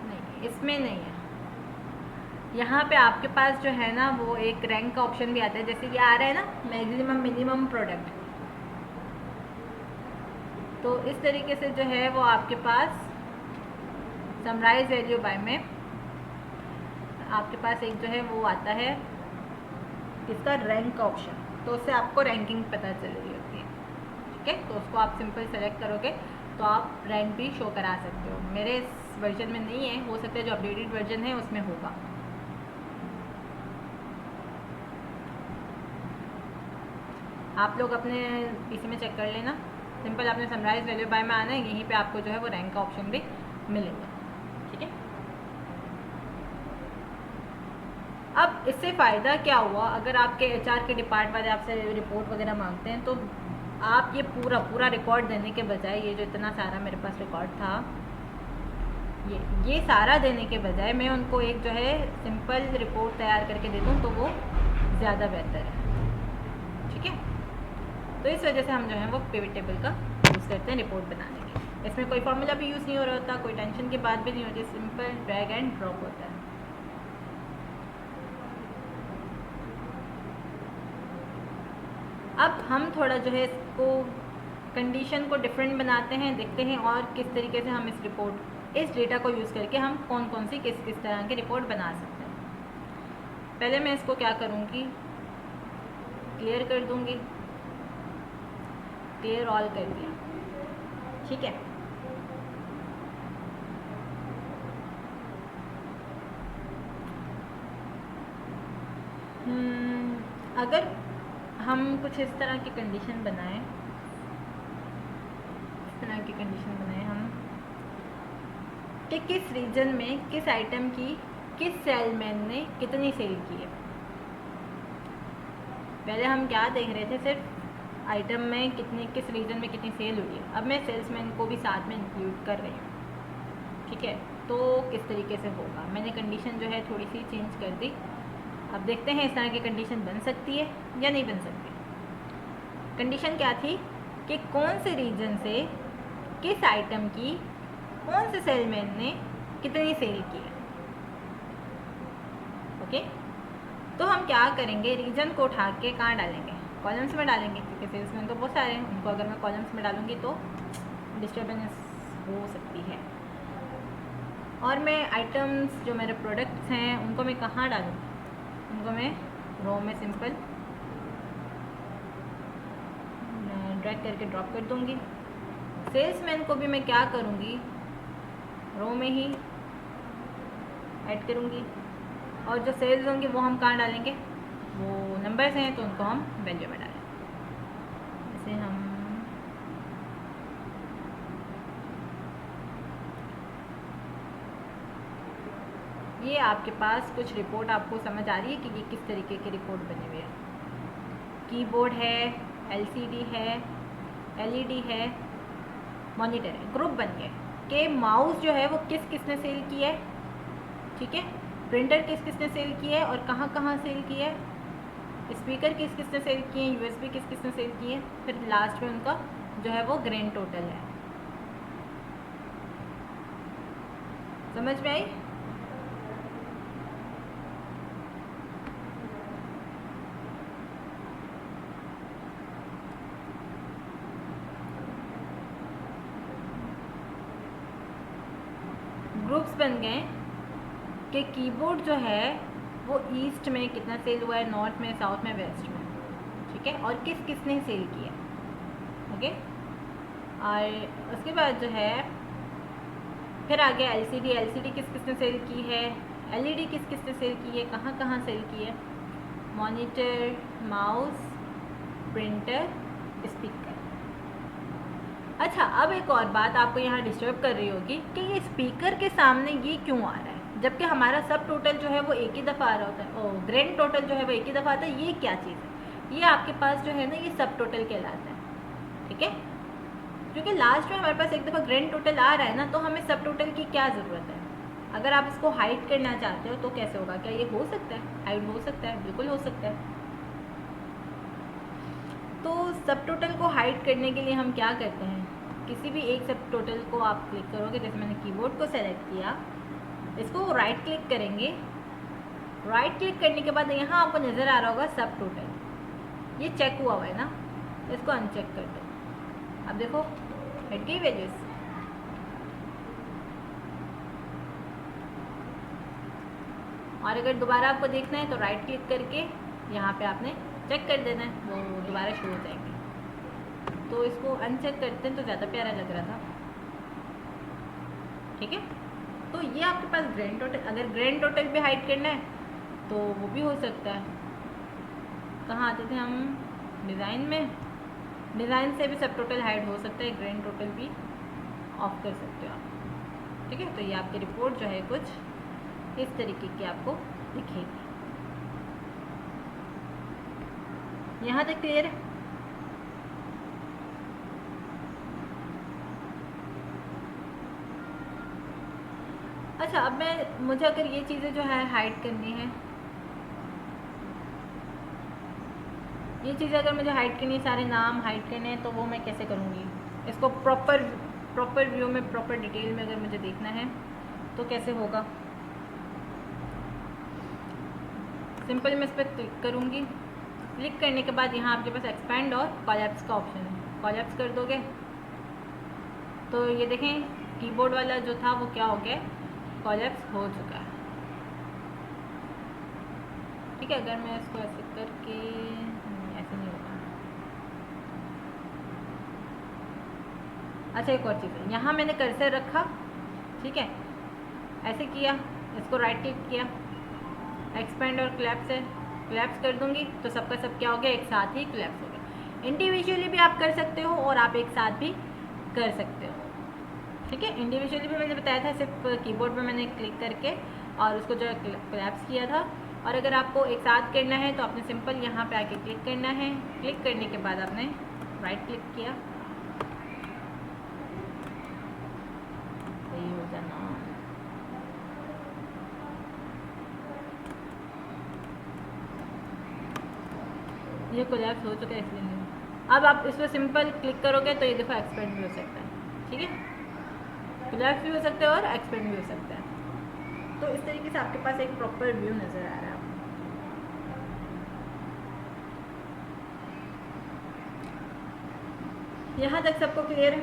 नहीं, इसमें नहीं है। यहाँ पे आपके पास जो है ना वो एक रैंक का ऑप्शन भी आता है, जैसे ये आ रहा है ना मैक्सिमम मिनिमम प्रोडक्ट। तो इस तरीके से जो है वो आपके पास समराइज वैल्यू बाय में आपके पास एक जो है वो आता है इसका रैंक का ऑप्शन, तो उससे आपको रैंकिंग पता चल रही होती है। ठीक है। तो उसको आप सिंपल सेलेक्ट करोगे तो आप रैंक भी शो करा सकते हो। मेरे इस वर्जन में नहीं है, हो सकता है जो अपडेटेड वर्जन है उसमें होगा। आप लोग अपने पीसी में चेक कर लेना। सिंपल आपने समराइज वैल्यू बाय में आना है, यहीं पे आपको जो है वो रैंक का ऑप्शन भी मिलेगा। ठीक है। अब इससे फ़ायदा क्या हुआ, अगर आपके एचआर के डिपार्ट वाले आपसे रिपोर्ट वगैरह मांगते हैं तो आप ये पूरा रिकॉर्ड देने के बजाय, ये जो इतना सारा मेरे पास रिकॉर्ड था ये सारा देने के बजाय मैं उनको एक जो है सिंपल रिपोर्ट तैयार करके दे दूँ तो वो ज़्यादा बेहतर है। ठीक है, तो इस वजह से हम जो है वो पिवट टेबल का यूज़ करते हैं रिपोर्ट बनाने के। इसमें कोई फॉर्मूला भी यूज़ नहीं हो रहा होता, कोई टेंशन की बात भी नहीं होती, सिंपल ड्रैग एंड ड्रॉप होता है। अब हम थोड़ा जो है इसको कंडीशन को डिफरेंट बनाते हैं, देखते हैं और किस तरीके से हम इस डेटा को यूज़ करके हम कौन कौन सी किस तरह की रिपोर्ट बना सकते हैं। पहले मैं इसको क्या करूँगी, क्लियर कर दूँगी, क्लियर ऑल कर दिया। ठीक है, अगर हम कुछ इस तरह की कंडीशन बनाएं, हम कि किस रीजन में किस आइटम की किस सेलमैन ने कितनी सेल की है। पहले हम क्या देख रहे थे, सिर्फ आइटम में किस रीजन में कितनी सेल हुई है। अब मैं सेल्समैन को भी साथ में इंक्लूड कर रही हूँ। ठीक है, तो किस तरीके से होगा, मैंने कंडीशन जो है थोड़ी सी चेंज कर दी। अब देखते हैं इस तरह की कंडीशन बन सकती है या नहीं बन सकती। कंडीशन क्या थी कि कौन से रीजन से किस आइटम की कौन से सेलमैन ने कितनी सेल की है। ओके, तो हम क्या करेंगे, रीजन को उठा के कहाँ डालेंगे, कॉलम्स में डालेंगे, क्योंकि सेल्समैन तो बहुत सारे हैं, उनको अगर मैं कॉलम्स में डालूँगी तो डिस्टर्बेंस हो सकती है। और मैं आइटम्स जो मेरे प्रोडक्ट्स हैं उनको मैं कहाँ डालूँ, उनको मैं रो में सिंपल ड्रैग करके ड्रॉप कर दूँगी। सेल्समैन को भी मैं क्या करूँगी, रो में ही ऐड करूँगी, और जो सेल्स होंगे वो हम कहाँ डालेंगे, वो नंबर्स हैं तो उनको हम वैल्यू में डालें। जैसे हम ये आपके पास कुछ रिपोर्ट आपको समझ आ रही है कि ये किस तरीके की रिपोर्ट बनी हुई है। कीबोर्ड है, एलसीडी है, एलईडी है, मॉनिटर है, ग्रुप बन गए कि माउस जो है वो किसने सेल की है। ठीक है, प्रिंटर किसने सेल की है और कहाँ कहाँ सेल की है, स्पीकर किसने सेल किए हैं, यूएसबी किसने सेल किए हैं, फिर लास्ट में उनका जो है वो ग्रैंड टोटल है। समझ में आई? ग्रुप्स बन गए कि कीबोर्ड जो है वो ईस्ट में कितना सेल हुआ है, नॉर्थ में, साउथ में, वेस्ट में। ठीक है, और किसने सेल किया। ओके, और उसके बाद जो है फिर आ गया एलसीडी किसने सेल की है, एलईडी किसने सेल की है, कहाँ कहाँ सेल की है, मॉनिटर, माउस, प्रिंटर, स्पीकर। अच्छा, अब एक और बात आपको यहाँ डिस्टर्ब कर रही होगी कि ये स्पीकर के सामने ये क्यों आ रहा है, जबकि हमारा सब टोटल जो है वो एक ही दफ़ा आ रहा होता है, और ग्रैंड टोटल जो है वो एक ही दफ़ा आता है। ये क्या चीज़ है, ये आपके पास जो है ना ये सब टोटल कहलाता है। ठीक है, क्योंकि लास्ट में हमारे पास एक दफ़ा ग्रैंड टोटल आ रहा है ना, तो हमें सब टोटल की क्या ज़रूरत है। अगर आप इसको हाइड करना चाहते हो तो कैसे होगा, क्या ये हो सकता है, हाइड हो सकता है, बिल्कुल हो सकता है। तो सब टोटल को हाइड करने के लिए हम क्या करते हैं, किसी भी एक सब टोटल को आप क्लिक करोगे, जैसे मैंने कीबोर्ड को सेलेक्ट किया, इसको राइट क्लिक करेंगे। राइट क्लिक करने के बाद यहाँ आपको नज़र आ रहा होगा सब टोटल, ये चेक हुआ है ना, इसको अनचेक कर दो। अब देखो हट गई वैल्यूज। और अगर दोबारा आपको देखना है तो राइट क्लिक करके यहाँ पे आपने चेक कर देना है, वो दोबारा शुरू हो जाएंगे। तो इसको अनचेक करते हैं तो ज़्यादा प्यारा लग रहा था। ठीक है, तो ये आपके पास ग्रैंड टोटल, अगर ग्रैंड टोटल भी हाइड करना है तो वो भी हो सकता है। कहाँ आते थे हम, डिज़ाइन में, डिज़ाइन से भी सब टोटल हाइड हो सकता है, ग्रैंड टोटल भी ऑफ कर सकते हो आप। ठीक है, तो ये आपकी रिपोर्ट जो है कुछ इस तरीके की आपको दिखेगी। यहाँ तक क्लियर है? अच्छा, अब मुझे अगर ये चीज़ें जो है हाइड करनी है, ये चीज़ें अगर मुझे हाइड करनी है, सारे नाम हाइड करने हैं, तो वो मैं कैसे करूँगी? इसको प्रॉपर व्यू में, प्रॉपर डिटेल में अगर मुझे देखना है तो कैसे होगा? सिंपल मैं इस पर क्लिक करूँगी। क्लिक करने के बाद यहाँ आपके पास एक्सपेंड और कोलैप्स का ऑप्शन है। कोलैप्स कर दोगे तो ये देखें कीबोर्ड वाला जो था वो क्या हो गया, कोलैप्स हो चुका है। ठीक है, अगर मैं इसको ऐसे करके, ऐसे नहीं होगा। अच्छा, एक और चीज़ है, यहाँ मैंने कर्सर रखा, ठीक है, ऐसे किया, इसको राइट क्लिक किया, एक्सपेंड और क्लैप्स है, क्लैप्स कर दूंगी तो सबका सब क्या हो गया, एक साथ ही क्लैप्स हो गया। इंडिविजुअली भी आप कर सकते हो और आप एक साथ भी कर सकते हो। ठीक है, इंडिविजुअली भी मैंने बताया था, सिर्फ कीबोर्ड पे मैंने क्लिक करके और उसको जो क्लैप्स किया था। और अगर आपको एक साथ करना है तो आपने सिंपल यहाँ पे आके क्लिक करना है। क्लिक करने के बाद आपने राइट क्लिक किया, सही हो जाना, ये कोलैप्स हो चुका है इसलिए नहीं। अब आप इस पर सिंपल क्लिक करोगे तो ये देखो एक्सपेंड भी हो सकता है। ठीक है, कोलैप्स भी हो सकता है और एक्सपेंड भी हो सकता है। तो इस तरीके से आपके पास एक प्रॉपर व्यू नज़र आ रहा है आपको। यहाँ तक सबको क्लियर है?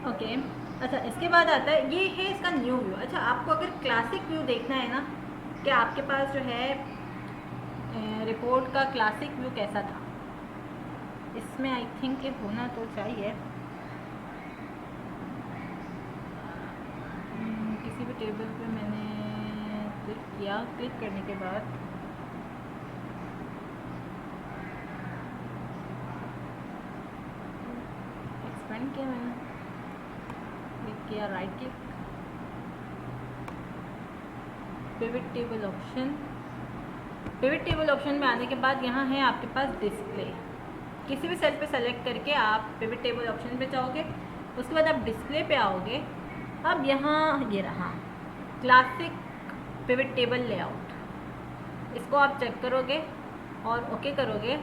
ओके, अच्छा इसके बाद आता है, ये है इसका न्यू व्यू। अच्छा, आपको अगर क्लासिक व्यू देखना है ना कि आपके पास जो है रिपोर्ट का क्लासिक व्यू कैसा था, इसमें आई थिंक कि होना तो चाहिए। किसी भी टेबल पे मैंने क्लिक किया, क्लिक करने के बाद एक्सपेंड किया, मैंने क्लिक किया, right click, pivot table option. Pivot table option में आने के बाद यहाँ है आपके पास डिस्प्ले। किसी भी सेल पे सेलेक्ट करके आप पिवट टेबल ऑप्शन पे जाओगे, उसके बाद आप डिस्प्ले पे आओगे। अब यहाँ ये रहा क्लासिक पिवट टेबल लेआउट, इसको आप चेक करोगे और ओके करोगे।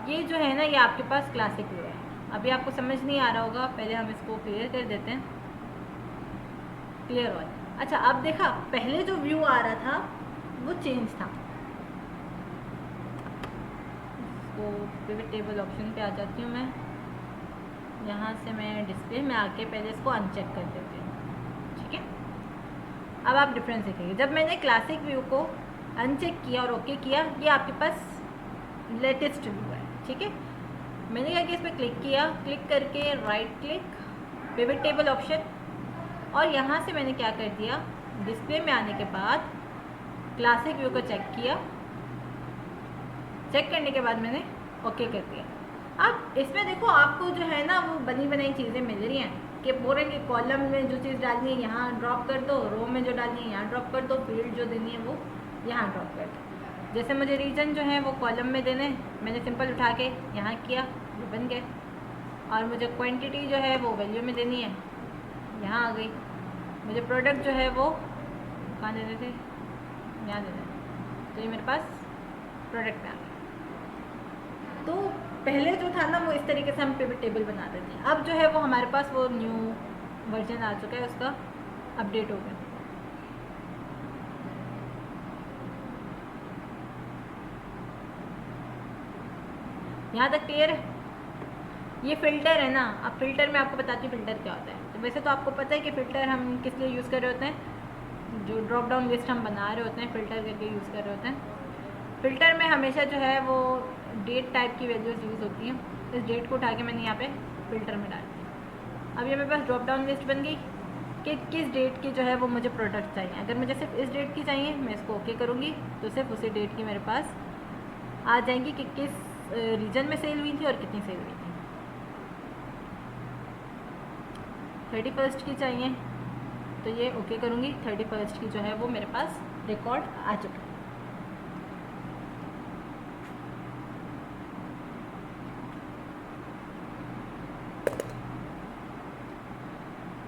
ये जो है ना, ये आपके पास क्लासिक व्यू है। अभी आपको समझ नहीं आ रहा होगा, पहले हम इसको क्लियर कर देते हैं। क्लियर हो। अच्छा, अब देखा पहले जो व्यू आ रहा था वो चेंज था। इसको पिवट टेबल ऑप्शन पे आ जाती हूँ मैं, यहाँ से मैं डिस्प्ले में आके पहले इसको अनचेक कर देती हूँ। ठीक है, अब आप डिफरेंस देखेंगे। जब मैंने क्लासिक व्यू को अनचेक किया और ओके किया, ये आपके पास लेटेस्ट व्यू है। ठीक है, मैंने क्या किया, इस पर क्लिक किया, क्लिक करके right click, pivot table option, और यहाँ से मैंने क्या कर दिया, डिस्प्ले में आने के बाद क्लासिक व्यू को चेक किया। चेक करने के बाद मैंने ओके कर दिया। अब इसमें देखो आपको जो है ना वो बनी बनाई चीज़ें मिल रही हैं कि पूरे के कॉलम में जो चीज़ डालनी है यहाँ ड्रॉप कर दो, रो में जो डालनी है यहाँ ड्रॉप कर दो, फील्ड जो देनी है वो यहाँ ड्रॉप कर दो। जैसे मुझे रीजन जो है वो कॉलम में देने, मैंने सिंपल उठा के यहाँ किया, वो बन गए। और मुझे क्वांटिटी जो है वो वैल्यू में देनी है, यहाँ आ गई। मुझे प्रोडक्ट जो है वो कहाँ देने थे, यहाँ देने, तो ये मेरे पास प्रोडक्ट में आ गया। तो पहले जो था ना वो इस तरीके से हम पिवट टेबल बनाते थे। अब जो है वो हमारे पास वो न्यू वर्जन आ चुका है, उसका अपडेट हो गया। यहाँ तक क्लियर है? ये फ़िल्टर है ना। अब फ़िल्टर में आपको बताती हूँ फ़िल्टर क्या होता है। तो वैसे तो आपको पता है कि फ़िल्टर हम किस लिए यूज़ कर रहे होते हैं, जो ड्रॉप डाउन लिस्ट हम बना रहे होते हैं फ़िल्टर करके यूज़ कर रहे होते हैं। फ़िल्टर में हमेशा जो है वो डेट टाइप की वैल्यूज़ यूज़ होती हैं। इस डेट को उठा के मैंने यहाँ पे फ़िल्टर में डाल दिया। अब ये मेरे पास ड्रॉप डाउन लिस्ट बन गई कि किस डेट की जो है वो मुझे प्रोडक्ट चाहिए। अगर मुझे सिर्फ इस डेट की चाहिए, मैं इसको ओके करूँगी तो सिर्फ उसी डेट की मेरे पास आ जाएंगी कि किस रीजन में सेल हुई थी और कितनी सेल हुई थी। 31 की चाहिए तो ये ओके करूँगी। 31 की जो है वो मेरे पास रिकॉर्ड आ चुका है।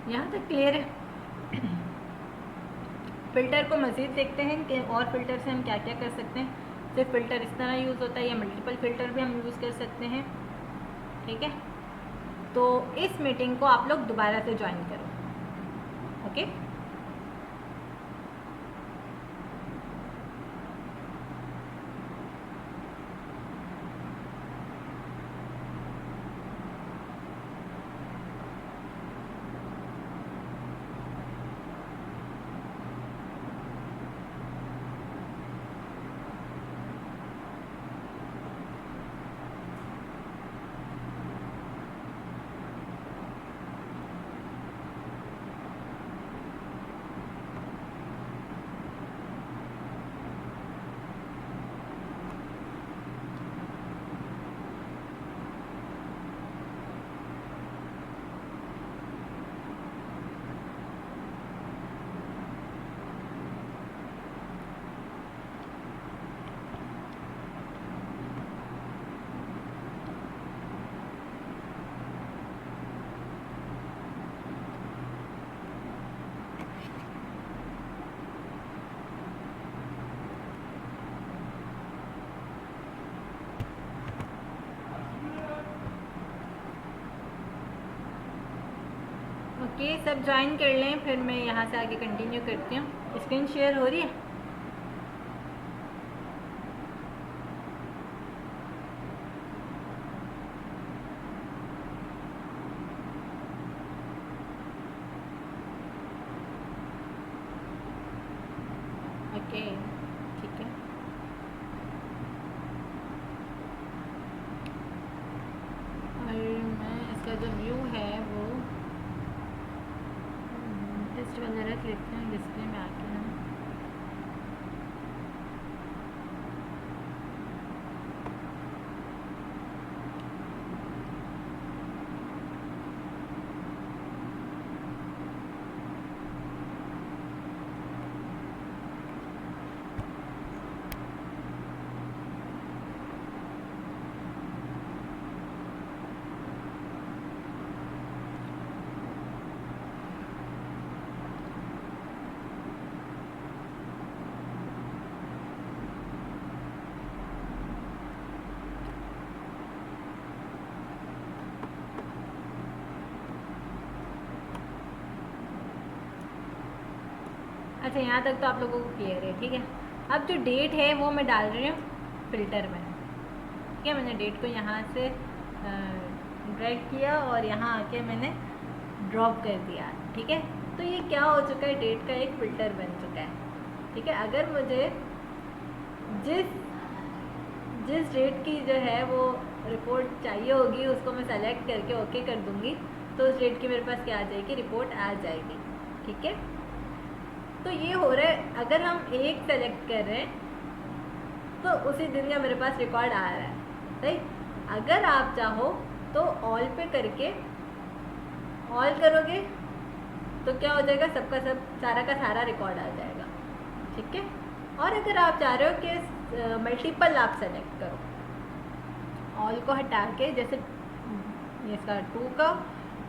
यहाँ तक क्लियर है। फ़िल्टर को मज़ीद देखते हैं कि और फ़िल्टर से हम क्या क्या कर सकते हैं। सिर्फ फ़िल्टर इस तरह यूज़ होता है या मल्टीपल फ़िल्टर भी हम यूज़ कर सकते हैं। ठीक है, तो इस मीटिंग को आप लोग दोबारा से ज्वाइन करो। ओके, ओके, सब ज्वाइन कर लें, फिर मैं यहाँ से आगे कंटिन्यू करती हूँ। स्क्रीन शेयर हो रही है? ओके, ठीक है। और मैं इसका जो व्यू है वो टेस्ट वगैरह रख लेते हैं डिस्प्ले में आके हम। अच्छा, यहाँ तक तो आप लोगों को क्लियर है। ठीक है, अब जो डेट है वो मैं डाल रही हूँ फ़िल्टर में। ठीक है, मैंने डेट को यहाँ से ड्रैग किया और यहाँ आके मैंने ड्रॉप कर दिया। ठीक है, तो ये क्या हो चुका है, डेट का एक फ़िल्टर बन चुका है। ठीक है, अगर मुझे जिस डेट की जो है वो रिपोर्ट चाहिए होगी उसको मैं सेलेक्ट करके ओके कर दूँगी, तो उस डेट की मेरे पास क्या आ जाएगी, रिपोर्ट आ जाएगी। ठीक है, तो ये हो रहा है, अगर हम एक सेलेक्ट कर रहे हैं तो उसी दिन का मेरे पास रिकॉर्ड आ रहा है। राइट, अगर आप चाहो तो ऑल पे करके ऑल करोगे तो क्या हो जाएगा, सबका सब सारा का सारा रिकॉर्ड आ जाएगा। ठीक है, और अगर आप चाह रहे हो कि मल्टीपल आप सेलेक्ट करो, ऑल को हटा के, जैसे इसका 2 का,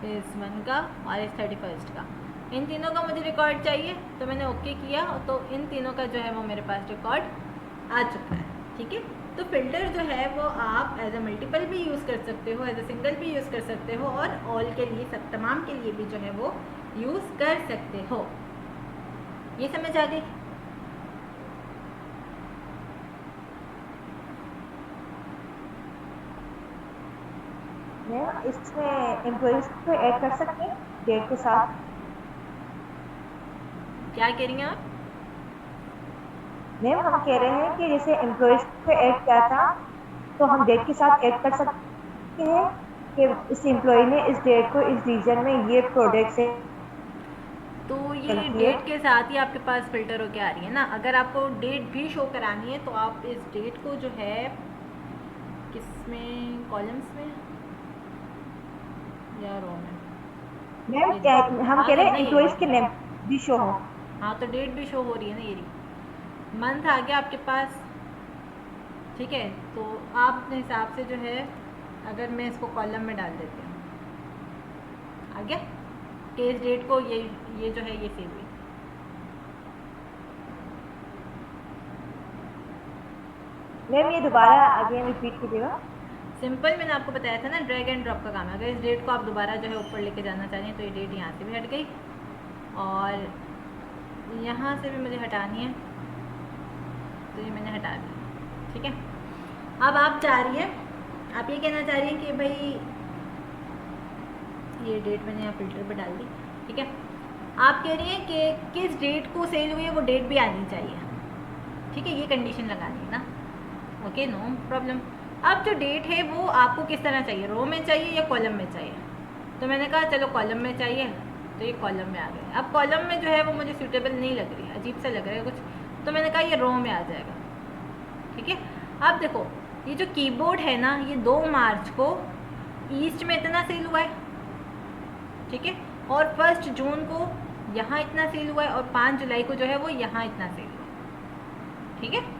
इस 1 का और इस 31 का, इन तीनों का मुझे रिकॉर्ड चाहिए, तो मैंने ओके किया, तो इन तीनों का जो है वो मेरे पास रिकॉर्ड आ चुका है। ठीक है, तो फिल्टर जो है वो आप एज अ मल्टीपल भी यूज़ कर सकते हो, एज अ सिंगल भी यूज़ कर सकते हो, और ऑल के लिए, सब तमाम के लिए भी जो है वो यूज़ कर सकते हो। ये समझ आ गई? मैम इसमें एम्प्लॉइज को ऐड कर सकते हैं डेट के साथ? क्या कह रही हैं आप? मैम हम कह रहे हैं कि जैसे एम्प्लॉइज को ऐड किया था तो हम डेट के साथ ऐड कर सकते हैं कि इस एम्प्लॉय ने इस डेट को इस रीजन में ये प्रोडक्ट से तो ये डेट के साथ ही आपके पास फ़िल्टर होके आ रही है ना। अगर आपको डेट भी शो करानी है तो आप इस डेट को जो है किसमें, कॉलम्स में या रो में? मैम हम कह रहे हैं एम्प्लॉइज के नेम भी शो हो। हाँ तो डेट भी शो हो रही है ना, ये रही, मंथ आ गया आपके पास, ठीक है। तो आप अपने हिसाब से जो है, अगर मैं इसको कॉलम में डाल देती हूँ, आ गया कि इस डेट को ये जो है ये सेव हुई। मैम ये दोबारा अगेन रिपीट कीजिएगा। सिंपल, मैंने आपको बताया था ना, ड्रैग एंड ड्रॉप का काम है। अगर इस डेट को आप दोबारा जो है ऊपर लेके जाना चाह रहे हैं तो ये डेट यहाँ से भी हट गई, और यहाँ से भी मुझे हटानी है, तो ये मैंने हटा दी, ठीक है। अब आप चाह रही हैं, आप ये कहना चाह रही हैं कि भाई ये डेट मैंने यहाँ फिल्टर पे डाल दी, ठीक है। आप कह रही हैं कि किस डेट को सेल हुई है वो डेट भी आनी चाहिए, ठीक है, ये कंडीशन लगानी है ना, ओके, नो प्रॉब्लम। अब जो डेट है वो आपको किस तरह चाहिए, रो में चाहिए या कॉलम में चाहिए? तो मैंने कहा चलो कॉलम में चाहिए, तो ये कॉलम में आ गया। अब कॉलम में जो है वो मुझे सूटेबल नहीं लग रही है, अजीब सा लग रहा है कुछ, तो मैंने कहा ये रो में आ जाएगा, ठीक है। अब देखो ये जो कीबोर्ड है ना, ये 2 मार्च को ईस्ट में इतना सेल हुआ है, ठीक है, और 1 जून को यहाँ इतना सेल हुआ है, और 5 जुलाई को जो है वो यहाँ इतना सेल हुआ है, ठीक है।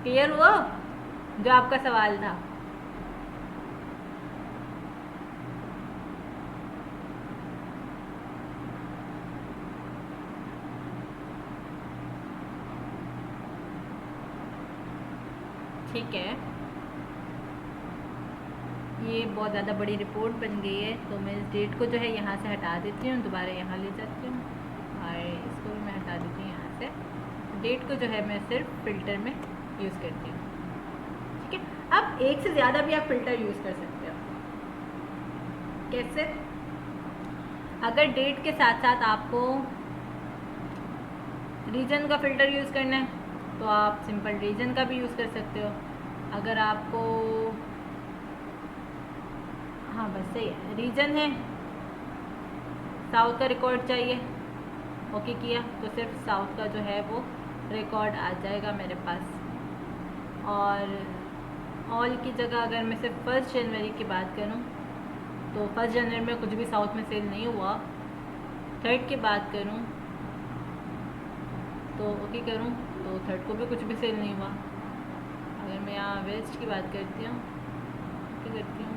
क्लियर हुआ जो आपका सवाल था? ठीक है, ये बहुत ज़्यादा बड़ी रिपोर्ट बन गई है, तो मैं इस डेट को जो है यहाँ से हटा देती हूँ, दोबारा यहाँ ले जाती हूँ, और इसको भी मैं हटा देती हूँ यहाँ से। डेट को जो है मैं सिर्फ फ़िल्टर में यूज़ करती हूँ, ठीक है। अब एक से ज़्यादा भी आप फ़िल्टर यूज़ कर सकते हो। कैसे? अगर डेट के साथ साथ आपको रीजन का फ़िल्टर यूज़ करना है तो आप सिंपल रीजन का भी यूज़ कर सकते हो। अगर आपको, हाँ बस सही है, रीजन है, साउथ का रिकॉर्ड चाहिए, ओके किया, तो सिर्फ साउथ का जो है वो रिकॉर्ड आ जाएगा मेरे पास। और ऑल की जगह अगर मैं सिर्फ 1 जनवरी की बात करूं तो 1 जनवरी में कुछ भी साउथ में सेल नहीं हुआ। 3rd की बात करूं तो ओके करूं तो 3rd को भी कुछ भी सेल नहीं हुआ। अगर मैं यहाँ वेस्ट की बात करती हूँ, ओके करती हूँ,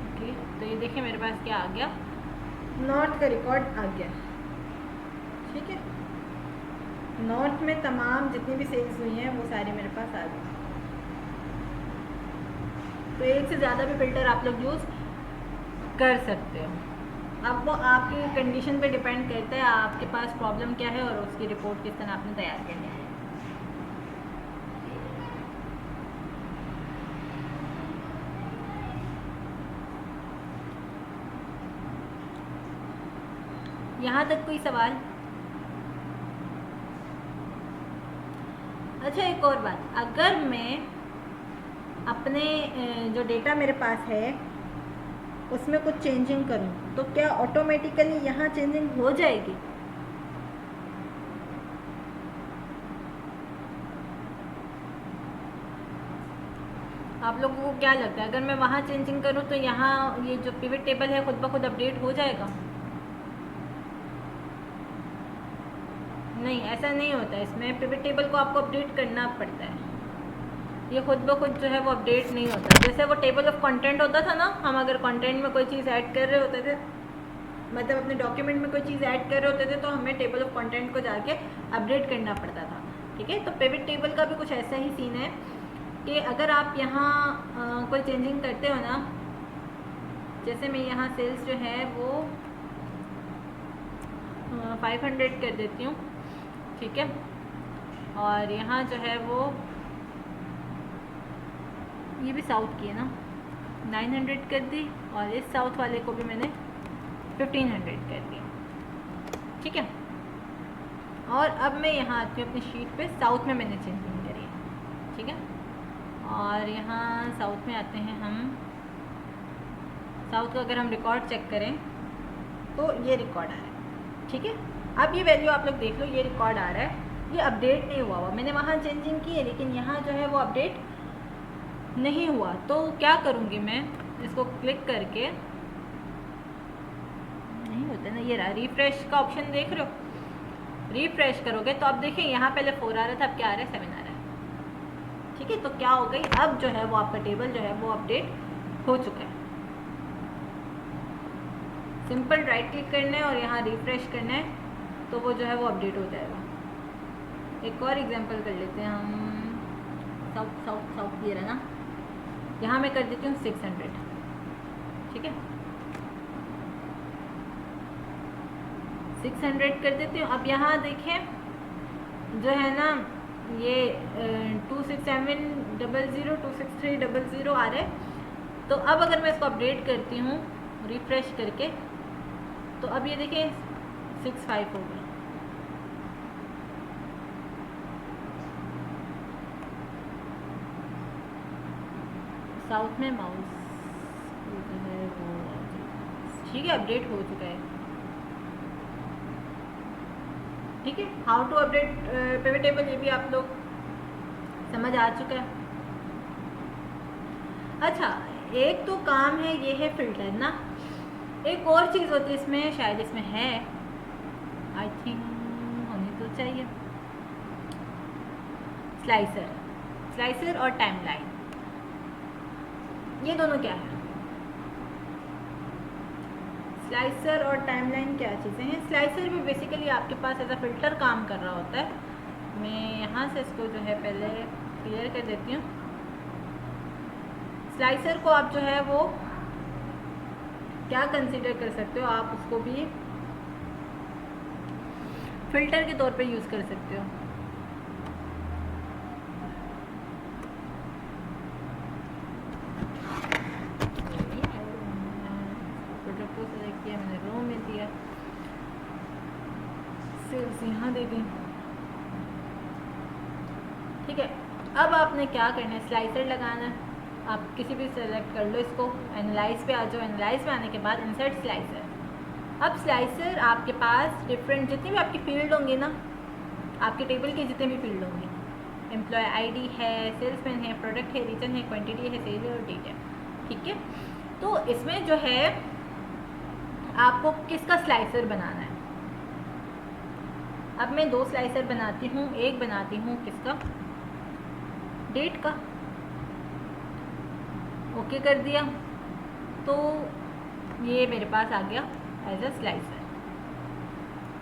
ओके, तो ये देखिए मेरे पास क्या आ गया, नॉर्थ का रिकॉर्ड आ गया, ठीक है। नॉर्थ में तमाम जितनी भी सेल्स हुई हैं वो सारी मेरे पास आ गई। तो एक से ज़्यादा भी फ़िल्टर आप लोग यूज़ कर सकते हो। अब वो आपकी कंडीशन पे डिपेंड करता है, आपके पास प्रॉब्लम क्या है और उसकी रिपोर्ट किस तरह आपने तैयार करनी है। यहाँ तक कोई सवाल? अच्छा, एक और बात, अगर मैं अपने जो डेटा मेरे पास है उसमें कुछ चेंजिंग करूं तो क्या ऑटोमेटिकली यहाँ चेंजिंग हो जाएगी? आप लोगों को क्या लगता है, अगर मैं वहाँ चेंजिंग करूं तो यहाँ ये जो पिवट टेबल है खुद ब खुद अपडेट हो जाएगा? नहीं, ऐसा नहीं होता है, इसमें पिवट टेबल को आपको अपडेट करना पड़ता है, ये खुद ब खुद जो है वो अपडेट नहीं होता। जैसे वो टेबल ऑफ कंटेंट होता था ना, हम अगर कंटेंट में कोई चीज़ ऐड कर रहे होते थे, मतलब अपने डॉक्यूमेंट में कोई चीज़ ऐड कर रहे होते थे, तो हमें टेबल ऑफ कंटेंट को जाके अपडेट करना पड़ता था, ठीक है। तो पिवट टेबल का भी कुछ ऐसा ही सीन है कि अगर आप यहाँ कोई चेंजिंग करते हो ना, जैसे मैं यहाँ सेल्स जो है वो 500 कर देती हूँ, ठीक है, और यहाँ जो है वो ये भी साउथ की है ना, 900 कर दी, और इस साउथ वाले को भी मैंने 1500 कर दिया, ठीक है। और अब मैं यहाँ आती हूँ अपनी शीट पे, साउथ में मैंने चेंजिंग करी है, ठीक है, और यहाँ साउथ में आते हैं हम। साउथ का अगर हम रिकॉर्ड चेक करें तो ये रिकॉर्ड आ रहा है, ठीक है। अब ये वैल्यू आप लोग देख लो, ये रिकॉर्ड आ रहा है, ये अपडेट नहीं हुआ मैंने वहाँ चेंजिंग की है, लेकिन यहाँ जो है वो अपडेट नहीं हुआ। तो क्या करूँगी मैं, इसको क्लिक करके, नहीं होता ना, ये रहा रिफ्रेश का ऑप्शन देख रहे हो, रिफ्रेश करोगे तो अब देखिए यहाँ पहले 4 आ रहा था, अब क्या आ रहा है, 7 आ रहा है, ठीक है। तो क्या हो गई, अब जो है वो आपका टेबल जो है वो अपडेट हो चुका है। सिंपल राइट क्लिक करना है और यहाँ रिफ्रेश करना है तो वो जो है वो अपडेट हो जाएगा। एक और एग्जांपल कर लेते हैं हम, साउथ साउथ साउथ ये रहा ना, यहाँ मैं कर देती हूँ 600, ठीक है, 600 कर देती हूँ। अब यहाँ देखें जो है ना, ये 26700 26300 आ रहा है। तो अब अगर मैं इसको अपडेट करती हूँ रिफ्रेश करके, तो अब ये देखें 65 हो गया। साउथ में माउस जो है वो, ठीक है, अपडेट हो चुका है, ठीक है। How to update pivot table, ये भी आप लोग समझ आ चुका है। अच्छा, एक तो काम है, ये है फिल्टर ना, एक और चीज़ होती है इसमें, शायद इसमें है, आई थिंक होनी तो चाहिए, स्लाइसर। स्लाइसर और टाइमलाइन, ये दोनों क्या है? स्लाइसर और टाइमलाइन क्या चीज़ें हैं? स्लाइसर भी बेसिकली आपके पास एज अ फिल्टर काम कर रहा होता है। मैं यहाँ से इसको जो है पहले क्लियर कर देती हूँ। स्लाइसर को आप जो है वो क्या कंसीडर कर सकते हो, आप उसको भी फिल्टर के तौर पे यूज़ कर सकते हो। प्रोडक्ट को सेलेक्ट किया मैंने, रो में दिया, सेल्स यहाँ दे दी, ठीक है। अब आपने क्या करना है, स्लाइसर लगाना है, आप किसी भी सेलेक्ट कर लो इसको, एनालाइज पे आ जाओ, एनालाइज पे आने के बाद इंसर्ट स्लाइसर। अब स्लाइसर आपके पास डिफरेंट जितनी भी आपकी फील्ड होंगी ना, आपके टेबल के जितने भी फील्ड होंगे, एम्प्लॉय आईडी है, सेल्समैन है, प्रोडक्ट है, रीजन है, क्वांटिटी है, सेल और डेट है, ठीक है। तो इसमें जो है आपको किसका स्लाइसर बनाना है, अब मैं 2 स्लाइसर बनाती हूँ, एक बनाती हूँ किसका, डेट का, ओके कर दिया, तो ये मेरे पास आ गया एज अ स्लाइसर,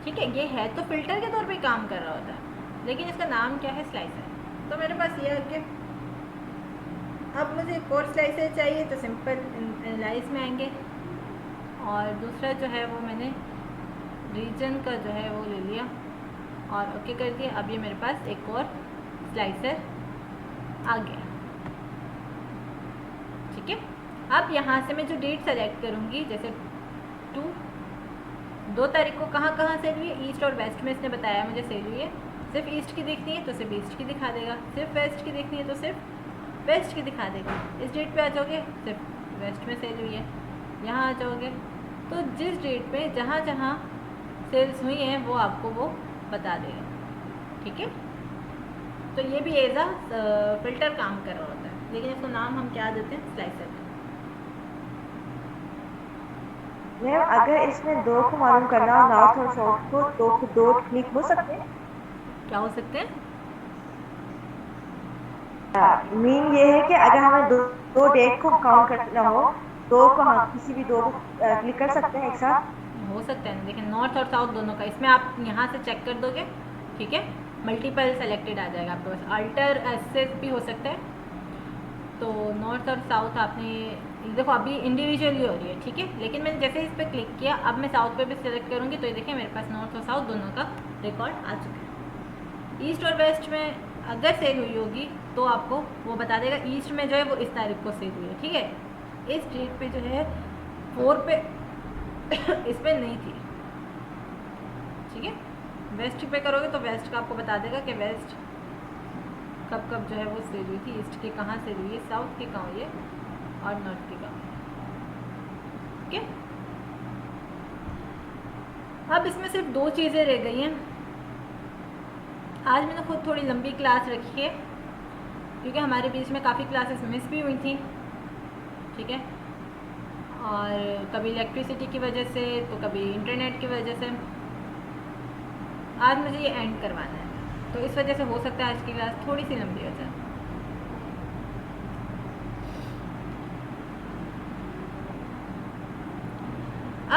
ठीक है। ये है तो फिल्टर के तौर पे काम कर रहा होता है, लेकिन इसका नाम क्या है, स्लाइसर। तो मेरे पास ये आ गया। अब मुझे एक और स्लाइसर चाहिए, तो सिंपल एनालाइज में आएंगे, और दूसरा जो है वो मैंने रीजन का जो है वो ले लिया और ओके कर दिया। अब ये मेरे पास एक और स्लाइसर आ गया, ठीक है। अब यहाँ से मैं जो डेट सेलेक्ट करूँगी, जैसे 2 तारीख को कहाँ कहाँ सेल हुई है, ईस्ट और वेस्ट में इसने बताया मुझे सेल हुई है। सिर्फ ईस्ट की देखनी है तो सिर्फ ईस्ट की दिखा देगा, सिर्फ वेस्ट की देखनी है तो सिर्फ वेस्ट की दिखा देगा। इस डेट पे आ जाओगे, सिर्फ वेस्ट में सेल हुई है, यहाँ आ जाओगे तो जिस डेट पे जहाँ जहाँ सेल्स हुई हैं वो आपको वो बता देगा, ठीक है। तो ये भी एज अ फिल्टर काम कर रहा होता है, लेकिन इसको नाम हम क्या देते हैं, स्लाइसर। मैम अगर इसमें 2 को मालूम करना हो, नॉर्थ और साउथ को, तो 2 क्लिक हो सकते हैं? क्या हो सकते हैं? मीन ये है कि अगर हमें दो डेट को काउंट करना हो, 2 को हम किसी भी 2 को क्लिक कर सकते हैं एक साथ? हो सकता है ना, देखिए नॉर्थ और साउथ दोनों का, इसमें आप यहाँ से चेक कर दोगे, ठीक है, मल्टीपल सेलेक्टेड आ जाएगा आपके पास, अल्टर एसेस भी हो सकता है। तो नॉर्थ और साउथ आपने देखो अभी इंडिविजुअली हो रही है, ठीक है, लेकिन मैंने जैसे इस पर क्लिक किया, अब मैं साउथ पे भी सिलेक्ट करूँगी तो ये देखिए मेरे पास नॉर्थ और साउथ दोनों का रिकॉर्ड आ चुका है। ईस्ट और वेस्ट में अगर सेल हुई होगी तो आपको वो बता देगा, ईस्ट में जो है वो इस तारीख को सेल हुई है, ठीक है, इस डेट पे जो है 4 पे इस पे नहीं थी, ठीक है। वेस्ट पे करोगे तो वेस्ट का आपको बता देगा कि वेस्ट कब कब जो है वो सेल हुई थी, ईस्ट के कहाँ सेल हुई है, साउथ के कहाँ हुई है और नॉर्थ के कहाँ हुई है। ओके, अब इसमें सिर्फ 2 चीज़ें रह गई हैं। आज मैंने खुद थोड़ी लंबी क्लास रखी है क्योंकि हमारे बीच में काफ़ी क्लासेस मिस भी हुई थी, ठीक है, और कभी इलेक्ट्रिसिटी की वजह से तो कभी इंटरनेट की वजह से। आज मुझे ये एंड करवाना है तो इस वजह से हो सकता है आज की क्लास थोड़ी सी लंबी हो जाए।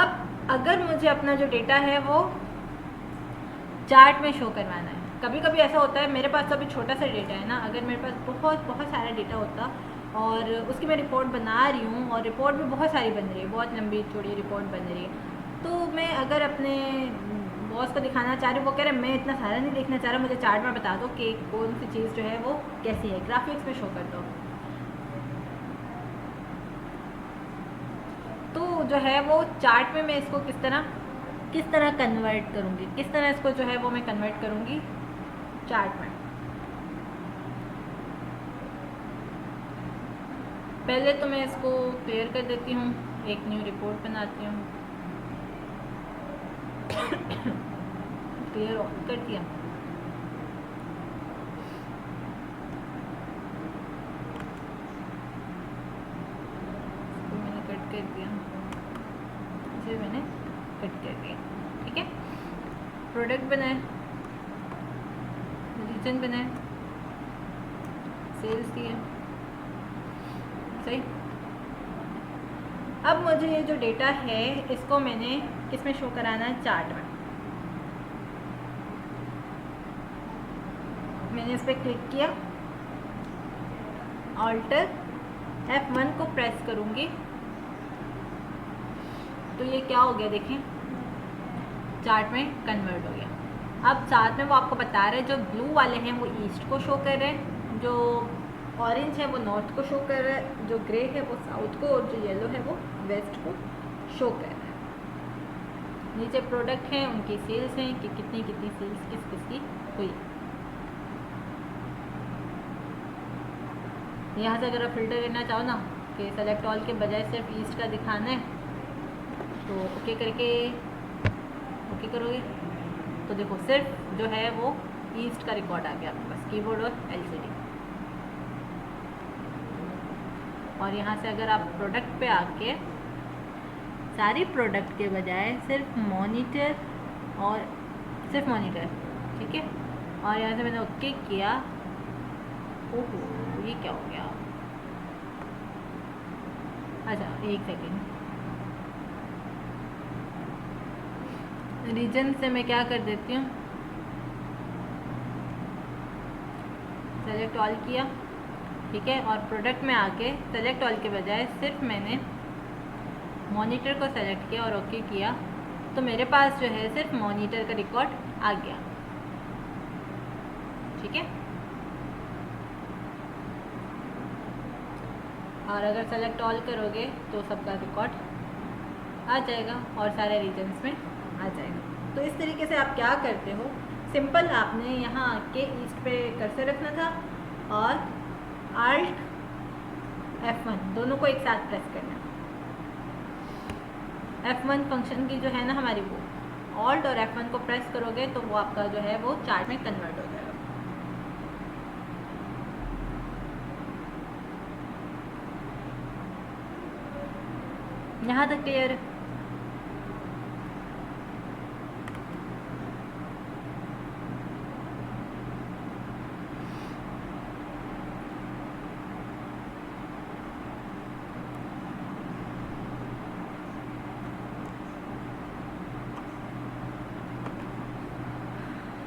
अब अगर मुझे अपना जो डेटा है वो चार्ट में शो करवाना है, कभी कभी ऐसा होता है, मेरे पास तो अभी छोटा सा डेटा है ना, अगर मेरे पास बहुत बहुत सारा डेटा होता और उसकी मैं रिपोर्ट बना रही हूँ और रिपोर्ट भी बहुत सारी बन रही है, बहुत लंबी चौड़ी रिपोर्ट बन रही है, तो मैं अगर अपने बॉस को दिखाना चाह रही हूँ, वो कह रहे मैं इतना सारा नहीं देखना चाह रहा, मुझे चार्ट में बता दो कि कौन सी चीज़ जो है वो कैसी है, ग्राफिक्स में शो कर दो। तो जो है वो चार्ट में मैं इसको किस तरह कन्वर्ट करूँगी, किस तरह इसको जो है वो मैं कन्वर्ट करूँगी चार्ट में। पहले तो मैं इसको क्लियर कर देती हूँ, एक न्यू रिपोर्ट बनाती हूँ, क्लियर ऑन कर दिया। इसको मैंने कट कर दिया, इसे मैंने कट कर दिया, ठीक है। प्रोडक्ट बनाए, रीजन बनाए, सेल्स किए, सही। अब मुझे ये जो डेटा है इसको मैंने किस में शो कराना है, चार्ट में। मैंने इस पर क्लिक किया, ऑल्टर F1 को प्रेस करूँगी तो ये क्या हो गया, देखें चार्ट में कन्वर्ट हो गया। अब साथ में वो आपको बता रहे हैं, जो ब्लू वाले हैं वो ईस्ट को शो कर रहे हैं, जो ऑरेंज है वो नॉर्थ को शो कर रहा है, जो ग्रे है वो साउथ को और जो येलो है वो वेस्ट को शो कर रहा है। नीचे प्रोडक्ट हैं, उनकी सेल्स हैं कि कितनी कितनी सेल्स किस किस की हुई। यहाँ से अगर आप फिल्टर करना चाहो ना कि सेलेक्ट ऑल के बजाय सिर्फ ईस्ट का दिखाना है तो ओके करके ओके करोगे तो देखो सिर्फ जो है वो ईस्ट का रिकॉर्ड आ गया आपके पास, कीबोर्ड और एलसीडी। और यहाँ से अगर आप प्रोडक्ट पे आके सारी प्रोडक्ट के बजाय सिर्फ मॉनिटर और सिर्फ मॉनिटर, ठीक है, और यहाँ से मैंने ओके किया। ओहो ये क्या हो गया, अच्छा एक सेकेंड, रीजन से मैं क्या कर देती हूँ, सेलेक्ट ऑल किया, ठीक है, और प्रोडक्ट में आके सेलेक्ट ऑल के बजाय सिर्फ मैंने मॉनिटर को सेलेक्ट किया और ओके किया तो मेरे पास जो है सिर्फ मॉनिटर का रिकॉर्ड आ गया, ठीक है। और अगर सेलेक्ट ऑल करोगे तो सबका रिकॉर्ड आ जाएगा और सारे रीजन्स में आ जाएगा। तो इस तरीके से आप क्या करते हो, सिंपल आपने यहाँ आके ईस्ट पे कर्सर रखना था और Alt F1 दोनों को एक साथ प्रेस करना। F1 फंक्शन की जो है ना हमारी वो Alt और F1 को प्रेस करोगे तो वो आपका जो है वो चार्ट में कन्वर्ट हो जाएगा। यहाँ तक क्लियर है?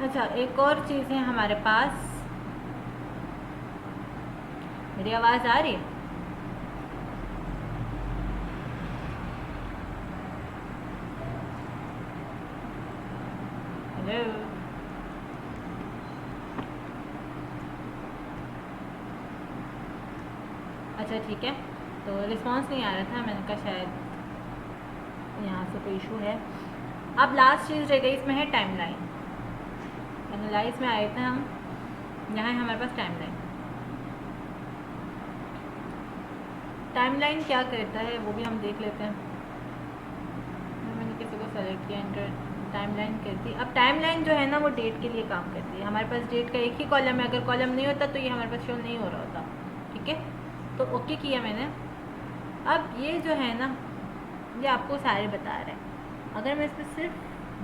अच्छा एक और चीज़ है हमारे पास, मेरी आवाज़ आ रही है? हेलो, अच्छा ठीक है, तो रिस्पांस नहीं आ रहा था, मैंने कहा शायद यहाँ से कोई इशू है। अब लास्ट चीज़ रह गई इसमें है टाइमलाइन। एनालाइज में आए थे हम, यहाँ है हमारे पास टाइमलाइन क्या करता है वो भी हम देख लेते हैं। मैंने किसी को सेलेक्ट किया, इंटर टाइमलाइन करती है। अब टाइमलाइन जो है ना वो डेट के लिए काम करती है। हमारे पास डेट का एक ही कॉलम है, अगर कॉलम नहीं होता तो ये हमारे पास शो नहीं हो रहा होता, ठीक है। तो ओके किया मैंने। अब ये जो है ना ये आपको सारे बता रहे हैं। अगर मैं इसमें सिर्फ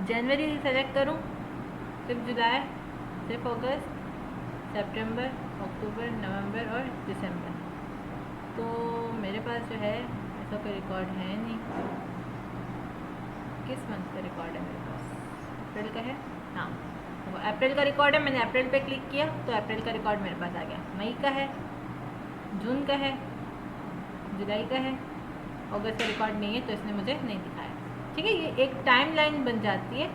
जनवरी सेलेक्ट करूँ, सिर्फ जुलाई, सिर्फ अगस्त, सितंबर, अक्टूबर, नवंबर और दिसंबर, तो मेरे पास जो है ऐसा कोई रिकॉर्ड है नहीं। किस मंथ का रिकॉर्ड है मेरे पास? अप्रैल का है, हाँ वो अप्रैल का रिकॉर्ड है। मैंने अप्रैल पे क्लिक किया तो अप्रैल का रिकॉर्ड मेरे पास आ गया। मई का है, जून का है, जुलाई का है, अगस्त का रिकॉर्ड नहीं है तो इसने मुझे नहीं दिखाया, ठीक है। ये एक टाइमलाइन बन जाती है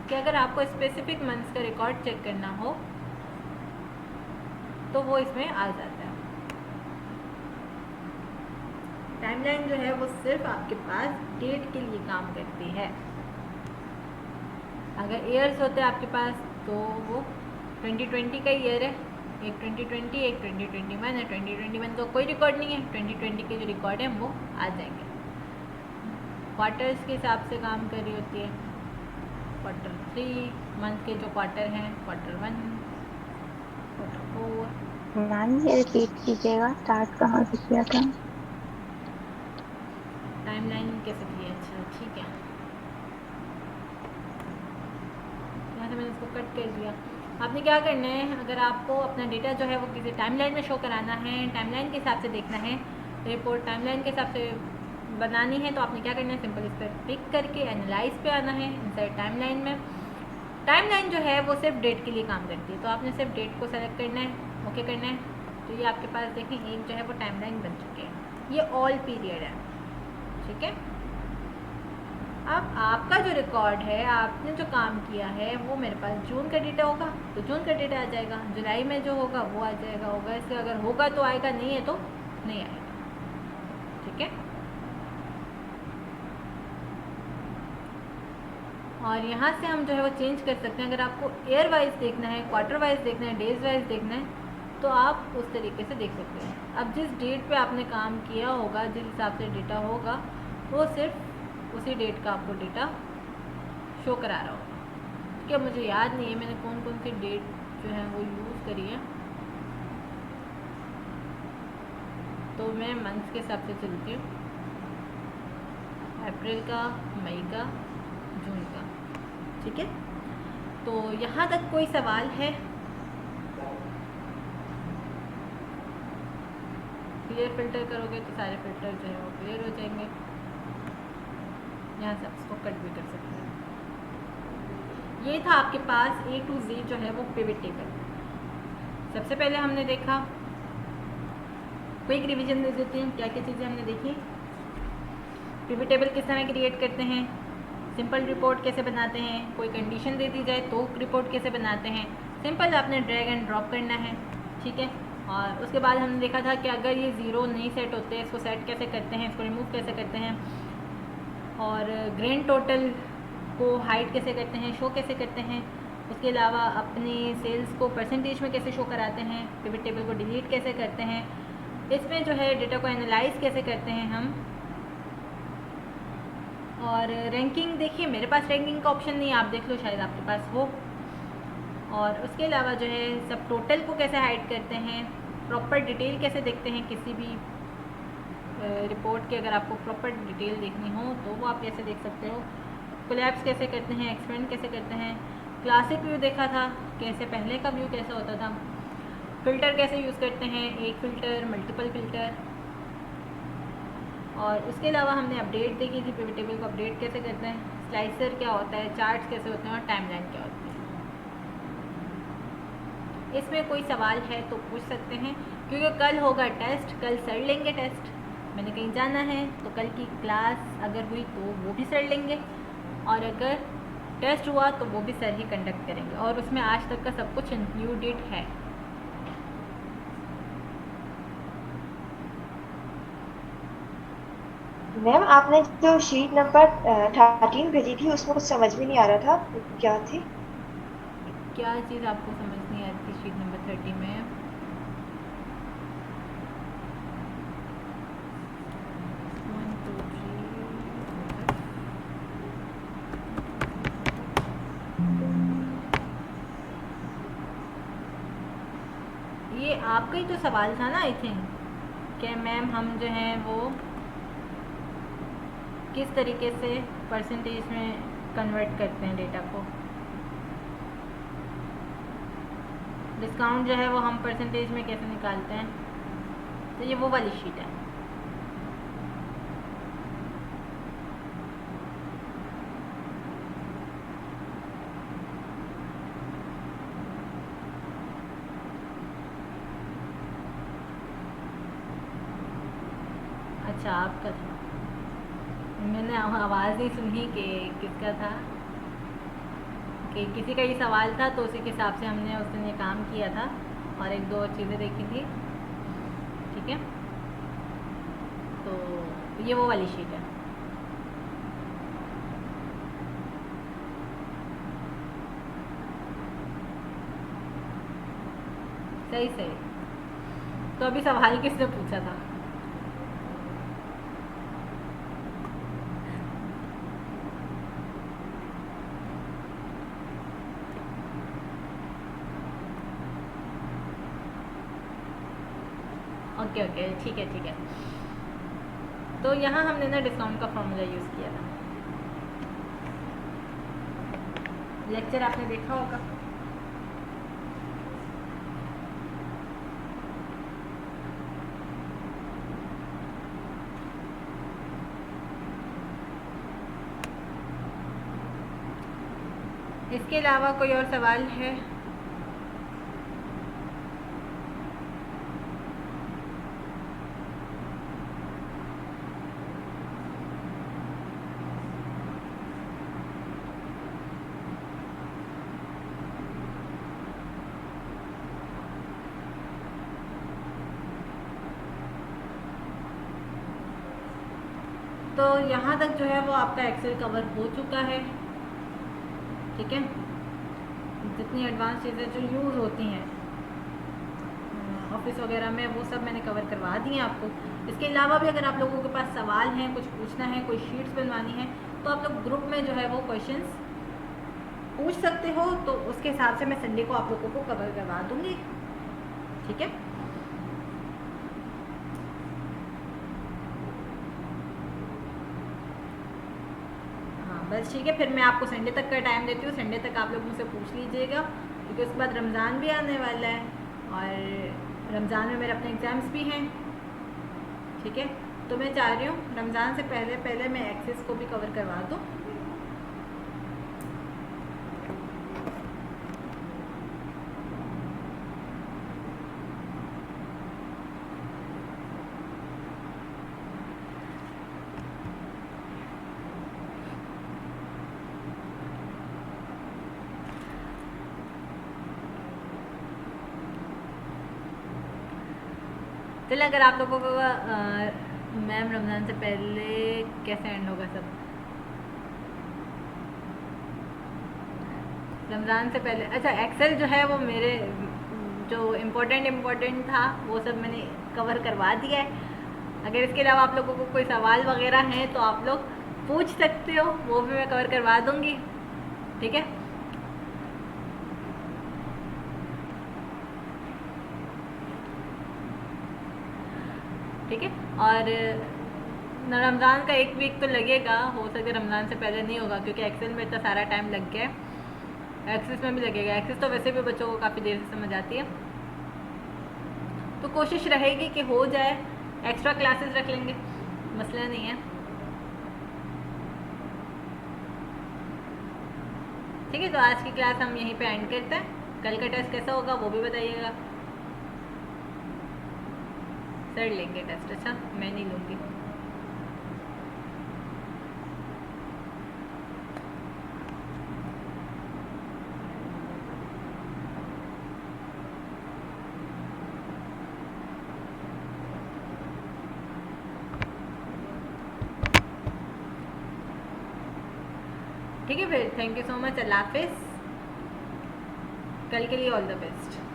कि अगर आपको स्पेसिफिक मंथ्स का रिकॉर्ड चेक करना हो तो वो इसमें आ जाता है। टाइमलाइन जो है वो सिर्फ आपके पास डेट के लिए काम करती है। अगर ईयर्स होते हैं आपके पास तो वो 2020 का ईयर है, एक 2020, एक 2021 है। 2021 का कोई रिकॉर्ड नहीं है, 2020 के जो रिकॉर्ड है वो आ जाएंगे। क्वार्टर्स के हिसाब से काम कर रही होती है। क्वार्टर 3 मंथ के जो क्वार्टर हैं, क्वार्टर 1, क्वार्टर 4। मैम ये रिपीट कीजिएगा, स्टार्ट कहाँ से किया था? टाइमलाइन कैसे की है? अच्छा ठीक है, यहाँ से मैंने इसको कट कर दिया। आपने क्या करना है, अगर आपको अपना डेटा जो है वो किसी टाइमलाइन में शो कराना है, टाइमलाइन के हिसाब से देखना है, रिपोर्ट टाइमलाइन के हिसाब से बनानी है, तो आपने क्या करना है, सिंपल इस पर क्लिक करके एनालाइज पे आना है। इंसर्ट टाइमलाइन में टाइमलाइन जो है वो सिर्फ डेट के लिए काम करती है, तो आपने सिर्फ डेट को सेलेक्ट करना है, ओके करना है। तो ये आपके पास देखें एक जो है वो टाइमलाइन बन चुके हैं। ये ऑल पीरियड है, ठीक है। अब आपका जो रिकॉर्ड है, आपने जो काम किया है वो मेरे पास जून का डेटा होगा तो जून का डेटा आ जाएगा, जुलाई में जो होगा वो आ जाएगा, अगस्त से अगर होगा तो आएगा, नहीं है तो नहीं आएगा, ठीक है। और यहाँ से हम जो है वो चेंज कर सकते हैं। अगर आपको ईयर वाइज देखना है, क्वार्टर वाइज देखना है, डेज वाइज देखना है, तो आप उस तरीके से देख सकते हैं। अब जिस डेट पे आपने काम किया होगा, जिस हिसाब से डेटा होगा, वो सिर्फ उसी डेट का आपको डेटा शो करा रहा होगा। क्या मुझे याद नहीं है मैंने कौन कौन सी डेट जो है वो यूज़ करी है, तो मैं मंथ्स के हिसाब से चलती हूँ। अप्रैल का, मई का, जून का, ठीक है। तो यहाँ तक कोई सवाल है? क्लियर फिल्टर करोगे तो सारे फिल्टर जो है वो क्लियर हो जाएंगे। यहाँ से आप इसको कट भी कर सकते हैं। ये था आपके पास A to Z जो है वो पिवट टेबल। सबसे पहले हमने देखा, क्विक रिवीजन दे देते हैं क्या क्या चीज़ें हमने देखी। पिवट टेबल किस तरह क्रिएट करते हैं, सिंपल रिपोर्ट कैसे बनाते हैं, कोई कंडीशन दे दी जाए तो रिपोर्ट कैसे बनाते हैं। सिंपल आपने ड्रैग एंड ड्रॉप करना है, ठीक है। और उसके बाद हमने देखा था कि अगर ये ज़ीरो नहीं सेट होते इसको सेट कैसे करते हैं, इसको रिमूव कैसे करते हैं, और ग्रैंड टोटल को हाइड कैसे करते हैं, शो कैसे करते हैं। उसके अलावा अपने सेल्स को परसेंटेज में कैसे शो कराते हैं, पिवट टेबल को डिलीट कैसे करते हैं, इसमें जो है डेटा को एनालाइज कैसे करते हैं हम। और रैंकिंग देखिए मेरे पास रैंकिंग का ऑप्शन नहीं है, आप देख लो शायद आपके पास हो। और उसके अलावा जो है सब टोटल को कैसे हाइड करते हैं, प्रॉपर डिटेल कैसे देखते हैं किसी भी रिपोर्ट की। अगर आपको प्रॉपर डिटेल देखनी हो तो वो आप कैसे देख सकते हो। कोलैप्स कैसे करते हैं, एक्सपेंड कैसे करते हैं। क्लासिक व्यू देखा था कैसे, पहले का व्यू कैसा होता था। फ़िल्टर कैसे यूज़ करते हैं, एक फ़िल्टर, मल्टीपल फ़िल्टर। और उसके अलावा हमने अपडेट देखी थी, पिवट टेबल को अपडेट कैसे करते हैं, स्लाइसर क्या होता है, चार्ट्स कैसे होते हैं और टाइमलाइन क्या होती है। इसमें कोई सवाल है तो पूछ सकते हैं, क्योंकि कल होगा टेस्ट, कल सर लेंगे टेस्ट। मैंने कहीं जाना है तो कल की क्लास अगर हुई तो वो भी सर लेंगे, और अगर टेस्ट हुआ तो वो भी सर ही कंडक्ट करेंगे, और उसमें आज तक का सब कुछ इंक्लूडेड है। मैम आपने जो शीट नंबर 13 भेजी थी उसमें कुछ समझ में नहीं आ रहा था, क्या थी? क्या चीज़ आपको समझ नहीं आ रही थी शीट नंबर 13 20 में 1 2 3 ये आपका ही तो सवाल था ना आई थिंक कि मैम हम जो हैं वो किस तरीके से परसेंटेज में कन्वर्ट करते हैं डेटा को। डिस्काउंट जो है वो हम परसेंटेज में कैसे निकालते हैं, तो ये वो वाली शीट है। अच्छा आपका था, मैंने आवाज़ नहीं सुनी कि किसका था, कि किसी का ये सवाल था तो उसी के हिसाब से हमने उस दिन ये काम किया था और एक दो और चीज़ें देखी थी। ठीक है, तो ये वो वाली शीट है। सही सही। तो अभी सवाल किसने पूछा था? ओके ओके, ठीक है ठीक है। तो यहाँ हमने ना डिस्काउंट का फॉर्मूला यूज़ किया था। लेक्चर आपने देखा होगा। इसके अलावा कोई और सवाल है? तो यहाँ तक जो है वो आपका एक्सेल कवर हो चुका है। ठीक है, जितनी एडवांस चीज़ें जो यूज़ होती हैं ऑफिस वगैरह में वो सब मैंने कवर करवा दी हैं आपको। इसके अलावा भी अगर आप लोगों के पास सवाल हैं, कुछ पूछना है, कोई शीट्स बनवानी है, तो आप लोग ग्रुप में जो है वो क्वेश्चंस पूछ सकते हो। तो उसके हिसाब से मैं संडे को आप लोगों को कवर करवा दूँगी। ठीक है, बस ठीक है। फिर मैं आपको संडे तक का टाइम देती हूँ। संडे तक आप लोग मुझसे पूछ लीजिएगा, क्योंकि उसके बाद रमज़ान भी आने वाला है और रमज़ान में मेरे अपने एग्ज़ाम्स भी हैं। ठीक है, तो मैं चाह रही हूँ रमज़ान से पहले पहले मैं एक्सेस को भी कवर करवा दूँ। चलिए, अगर आप लोगों को मैम रमज़ान से पहले कैसे एंड होगा सब? रमज़ान से पहले अच्छा, एक्सेल जो है वो मेरे जो इम्पोर्टेंट था वो सब मैंने कवर करवा दिया है। अगर इसके अलावा आप लोगों को कोई सवाल वगैरह हैं तो आप लोग पूछ सकते हो, वो भी मैं कवर करवा दूँगी। ठीक है, ठीक है। और रमज़ान का एक वीक तो लगेगा, हो सके रमज़ान से पहले नहीं होगा, क्योंकि एक्सेल में इतना सारा टाइम लग गया है। एक्सेस में भी लगेगा। एक्सेस तो वैसे भी बच्चों को काफ़ी देर से समझ आती है, तो कोशिश रहेगी कि हो जाए। एक्स्ट्रा क्लासेस रख लेंगे, मसला नहीं है। ठीक है, तो आज की क्लास हम यहीं पे एंड करते हैं। कल का टेस्ट कैसा होगा वो भी बताइएगा। सर लेंगे टेस्ट? अच्छा, मैं नहीं लूँगी। ठीक है, फिर थैंक यू सो मच। अल्लाह हाफिज़। कल के लिए ऑल द बेस्ट।